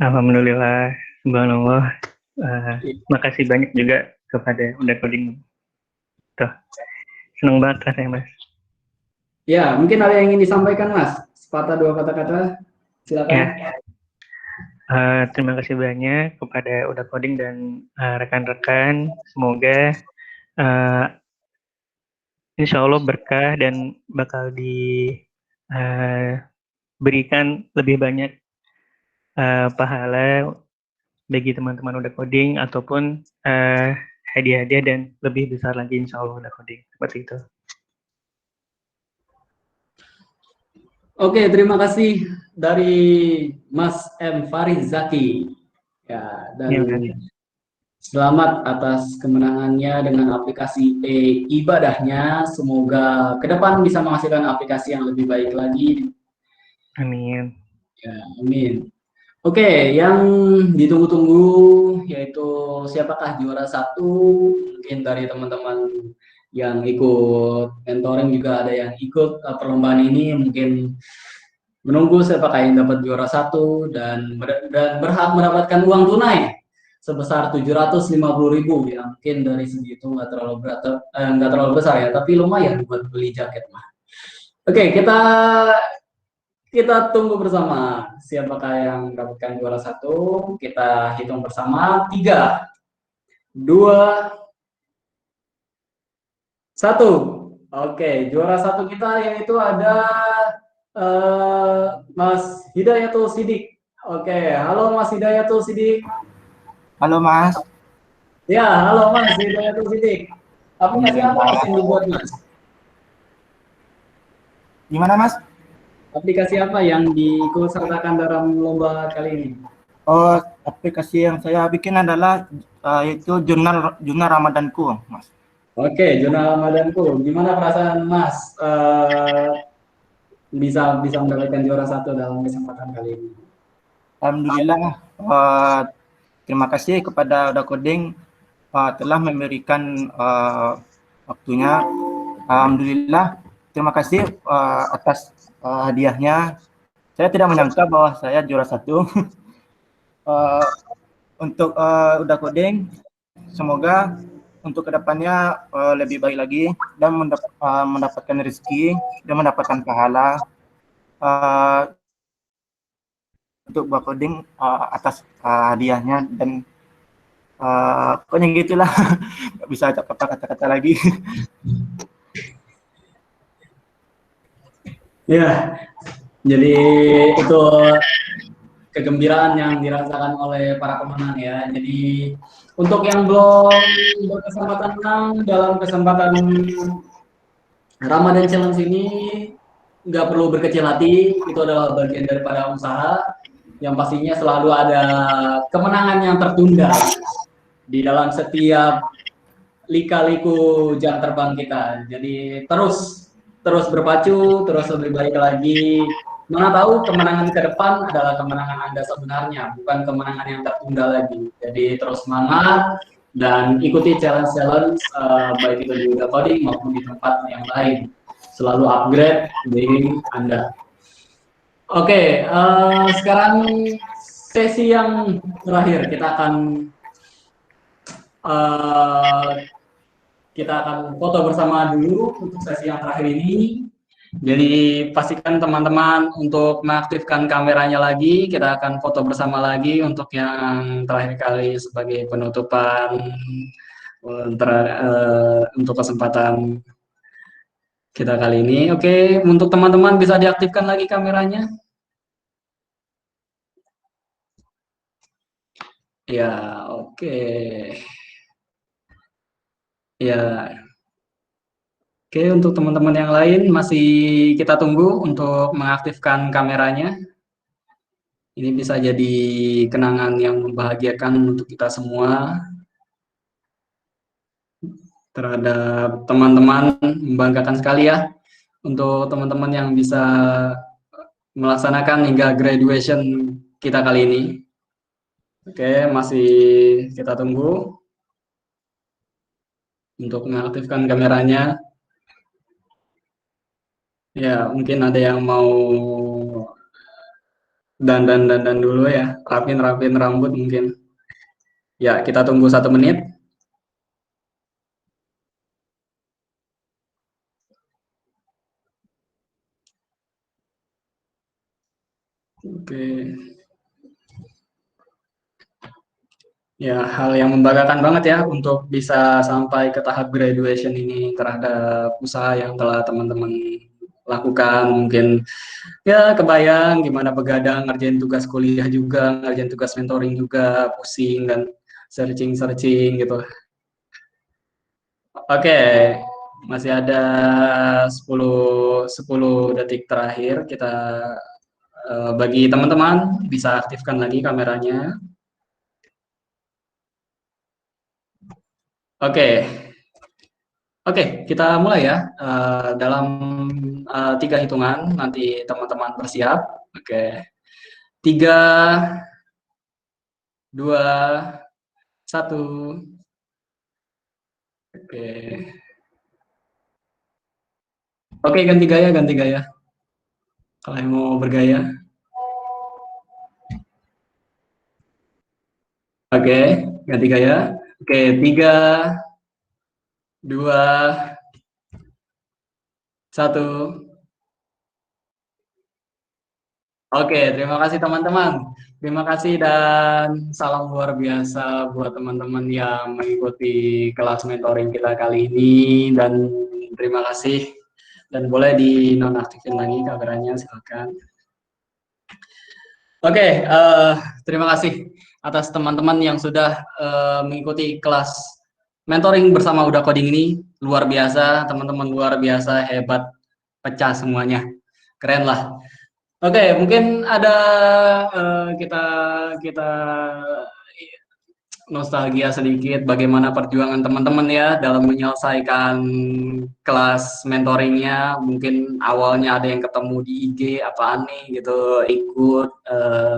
Alhamdulillah, subhanallah. Makasih banyak juga kepada Uda Coding. Tuh, senang banget rasanya Mas. Ya, mungkin ada yang ingin disampaikan Mas? Sepatah dua kata-kata, silakan. Ya. Terima kasih banyak kepada Uda Coding dan rekan-rekan. Semoga insya Allah berkah dan bakal diberikan lebih banyak pahala bagi teman-teman Uda Coding ataupun hadiah-hadiah dan lebih besar lagi insya Allah Uda Coding. Seperti itu. Oke, terima kasih dari Mas M. Faris Zaki. Ya, dan selamat atas kemenangannya dengan aplikasi ibadahnya. Semoga ke depan bisa menghasilkan aplikasi yang lebih baik lagi. Amin. Ya, amin. Oke, yang ditunggu-tunggu yaitu siapakah juara satu? Mungkin dari teman-teman yang ikut mentoring juga ada yang ikut perlombaan ini, mungkin menunggu siapakah yang dapat juara satu dan berhak mendapatkan uang tunai sebesar 750.000 ya. Mungkin dari segi itu nggak terlalu berat, nggak terlalu besar ya, tapi lumayan buat beli jaket mah. Oke, kita tunggu bersama siapakah yang mendapatkan juara satu. Kita hitung bersama 3, 2, 1. Oke, juara satu kita yaitu ada Mas Hidayatul Sidik. Oke, halo Mas Hidayatul Sidik. Halo Mas. Ya, halo Mas Hidayatul Sidik. Aplikasi apa Mas yang dibuat Mas? Gimana Mas? Aplikasi apa yang diikutsertakan dalam lomba kali ini? Oh, aplikasi yang saya bikin adalah yaitu jurnal Ramadanku, Mas. Oke, jurnal Ramadanku. Gimana perasaan Mas bisa mendapatkan juara satu dalam kesempatan kali ini? Alhamdulillah. Terima kasih kepada Uda Coding telah memberikan waktunya. Alhamdulillah. Terima kasih atas hadiahnya. Saya tidak menyangka bahwa saya juara satu. Untuk Uda Coding, semoga untuk kedepannya lebih baik lagi dan mendapatkan rezeki dan mendapatkan pahala untuk Uda Coding atas hadiahnya dan Pokoknya gitulah. Nggak bisa apa kata-kata lagi. Ya, jadi itu kegembiraan yang dirasakan oleh para pemenang ya. Jadi untuk yang belum berkesempatan menang dalam kesempatan Ramadan Challenge ini, nggak perlu berkecil hati, itu adalah bagian daripada usaha yang pastinya selalu ada kemenangan yang tertunda di dalam setiap lika-liku jam terbang kita. Jadi terus berpacu, terus lebih baik lagi. Mana tahu kemenangan ke depan adalah kemenangan Anda sebenarnya, bukan kemenangan yang tertunda lagi. Jadi terus semangat dan ikuti challenge-challenge baik itu di Udah Coding maupun di tempat yang lain. Selalu upgrade diri Anda. Oke, sekarang sesi yang terakhir kita akan foto bersama dulu untuk sesi yang terakhir ini. Jadi pastikan teman-teman untuk mengaktifkan kameranya lagi. Kita akan foto bersama lagi untuk yang terakhir kali sebagai penutupan untuk kesempatan kita kali ini. Oke, untuk teman-teman bisa diaktifkan lagi kameranya. Ya, oke. Ya. Oke, untuk teman-teman yang lain masih kita tunggu untuk mengaktifkan kameranya. Ini bisa jadi kenangan yang membahagiakan untuk kita semua. Terhadap teman-teman, membanggakan sekali ya. Untuk teman-teman yang bisa melaksanakan hingga graduation kita kali ini. Oke, masih kita tunggu untuk mengaktifkan kameranya. Ya, mungkin ada yang mau dandan dulu ya, rapin rambut mungkin. Ya, kita tunggu 1 menit. Oke. Ya, hal yang membanggakan banget ya untuk bisa sampai ke tahap graduation ini terhadap usaha yang telah teman-teman lakukan. Mungkin ya kebayang gimana begadang, ngerjain tugas kuliah juga, ngerjain tugas mentoring juga, pusing dan searching gitu. Oke, masih ada 10 detik terakhir. Kita bagi teman-teman bisa aktifkan lagi kameranya. Oke, kita mulai ya. Dalam 3 hitungan nanti teman-teman bersiap. Oke, 3, 2, 1. Oke, ganti gaya. Kalau yang mau bergaya. Oke, ganti gaya. Oke, 3, 2, 1. Oke, terima kasih teman-teman. Terima kasih dan salam luar biasa buat teman-teman yang mengikuti kelas mentoring kita kali ini, dan terima kasih, dan boleh dinonaktifin lagi kameranya, silakan. Oke, terima kasih atas teman-teman yang sudah mengikuti kelas mentoring bersama Udah Coding ini. Luar biasa, teman-teman luar biasa, hebat, pecah semuanya, keren lah. Oke, mungkin ada kita nostalgia sedikit bagaimana perjuangan teman-teman ya dalam menyelesaikan kelas mentoringnya. Mungkin awalnya ada yang ketemu di IG apaan nih gitu, ikut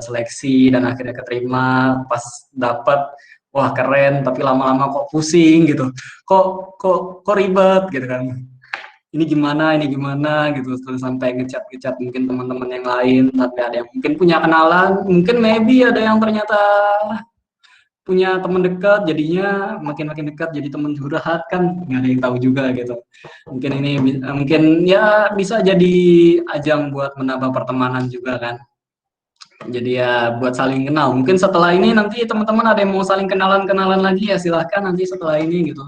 seleksi dan akhirnya keterima, pas dapat wah keren, tapi lama-lama kok pusing gitu, kok ribet gitu kan. Ini gimana gitu, sampai ngecat mungkin teman-teman yang lain, tapi ada yang mungkin punya kenalan, mungkin maybe ada yang ternyata punya teman dekat, jadinya makin dekat jadi teman curhat kan, nggak ada yang tahu juga gitu. Mungkin ini mungkin ya bisa jadi ajang buat menambah pertemanan juga kan. Jadi ya buat saling kenal. Mungkin setelah ini nanti teman-teman ada yang mau saling kenalan-kenalan lagi ya silahkan nanti setelah ini gitu.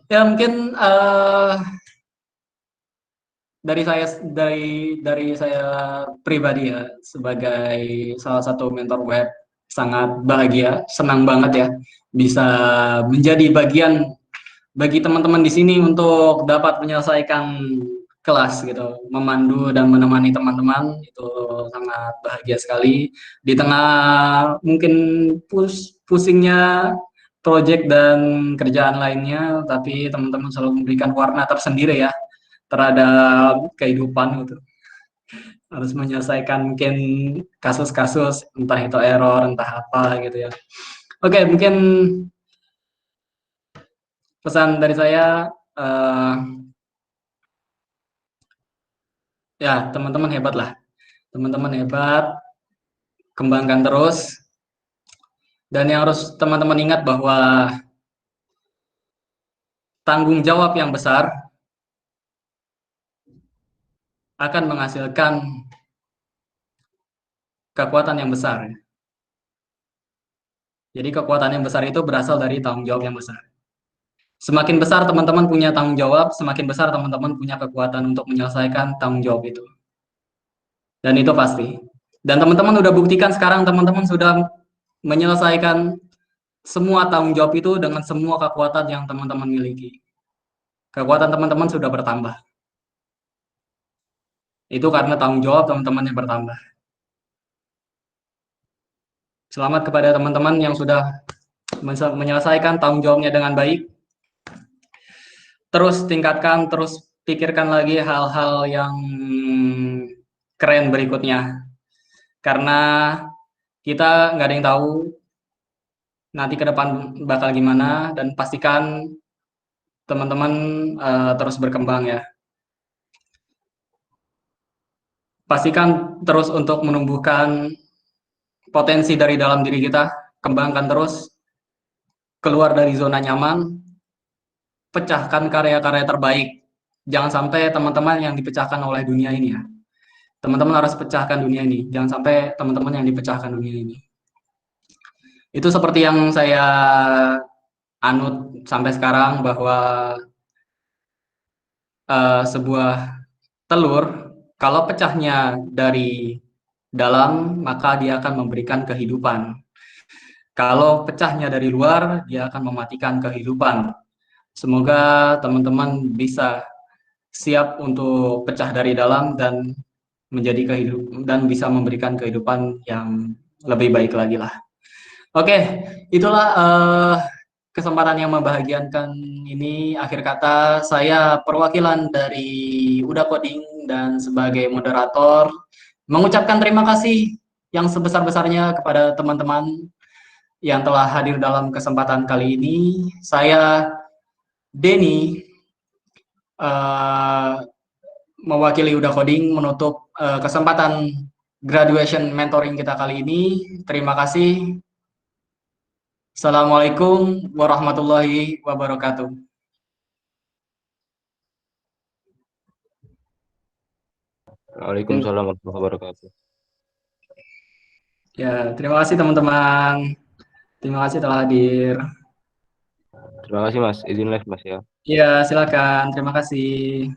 Ya mungkin dari saya pribadi ya sebagai salah satu mentor web sangat bahagia, senang banget ya bisa menjadi bagian bagi teman-teman di sini untuk dapat menyelesaikan kelas gitu, memandu dan menemani teman-teman itu sangat bahagia sekali di tengah mungkin pusingnya proyek dan kerjaan lainnya, tapi teman-teman selalu memberikan warna tersendiri ya terhadap kehidupan gitu. Harus menyelesaikan mungkin kasus-kasus entah itu error entah apa gitu ya. Oke, mungkin pesan dari saya ya teman-teman hebat lah, teman-teman hebat, kembangkan terus, dan yang harus teman-teman ingat bahwa tanggung jawab yang besar akan menghasilkan kekuatan yang besar. Jadi kekuatan yang besar itu berasal dari tanggung jawab yang besar. Semakin besar teman-teman punya tanggung jawab, semakin besar teman-teman punya kekuatan untuk menyelesaikan tanggung jawab itu. Dan itu pasti. Dan teman-teman udah buktikan sekarang teman-teman sudah menyelesaikan semua tanggung jawab itu dengan semua kekuatan yang teman-teman miliki. Kekuatan teman-teman sudah bertambah. Itu karena tanggung jawab teman-teman yang bertambah. Selamat kepada teman-teman yang sudah menyelesaikan tanggung jawabnya dengan baik. Terus tingkatkan, terus pikirkan lagi hal-hal yang keren berikutnya. Karena kita nggak ada yang tahu nanti ke depan bakal gimana, dan pastikan teman-teman terus berkembang ya. Pastikan terus untuk menumbuhkan potensi dari dalam diri kita, kembangkan terus, keluar dari zona nyaman, pecahkan karya-karya terbaik. Jangan sampai teman-teman yang dipecahkan oleh dunia ini ya. Teman-teman harus pecahkan dunia ini. Jangan sampai teman-teman yang dipecahkan dunia ini. Itu seperti yang saya anut sampai sekarang bahwa sebuah telur kalau pecahnya dari dalam maka dia akan memberikan kehidupan. Kalau pecahnya dari luar dia akan mematikan kehidupan. Semoga teman-teman bisa siap untuk pecah dari dalam dan menjadi kehidupan dan bisa memberikan kehidupan yang lebih baik lagi lah. Oke, itulah kesempatan yang membahagiakan ini. Akhir kata saya perwakilan dari Uda Coding dan sebagai moderator mengucapkan terima kasih yang sebesar-besarnya kepada teman-teman yang telah hadir dalam kesempatan kali ini. Saya Denny mewakili Uda Coding menutup kesempatan graduation mentoring kita kali ini. Terima kasih. Assalamualaikum warahmatullahi wabarakatuh. Waalaikumsalam warahmatullahi wabarakatuh. Ya, terima kasih teman-teman. Terima kasih telah hadir. Terima kasih Mas, izin live Mas ya. Iya, silakan. Terima kasih.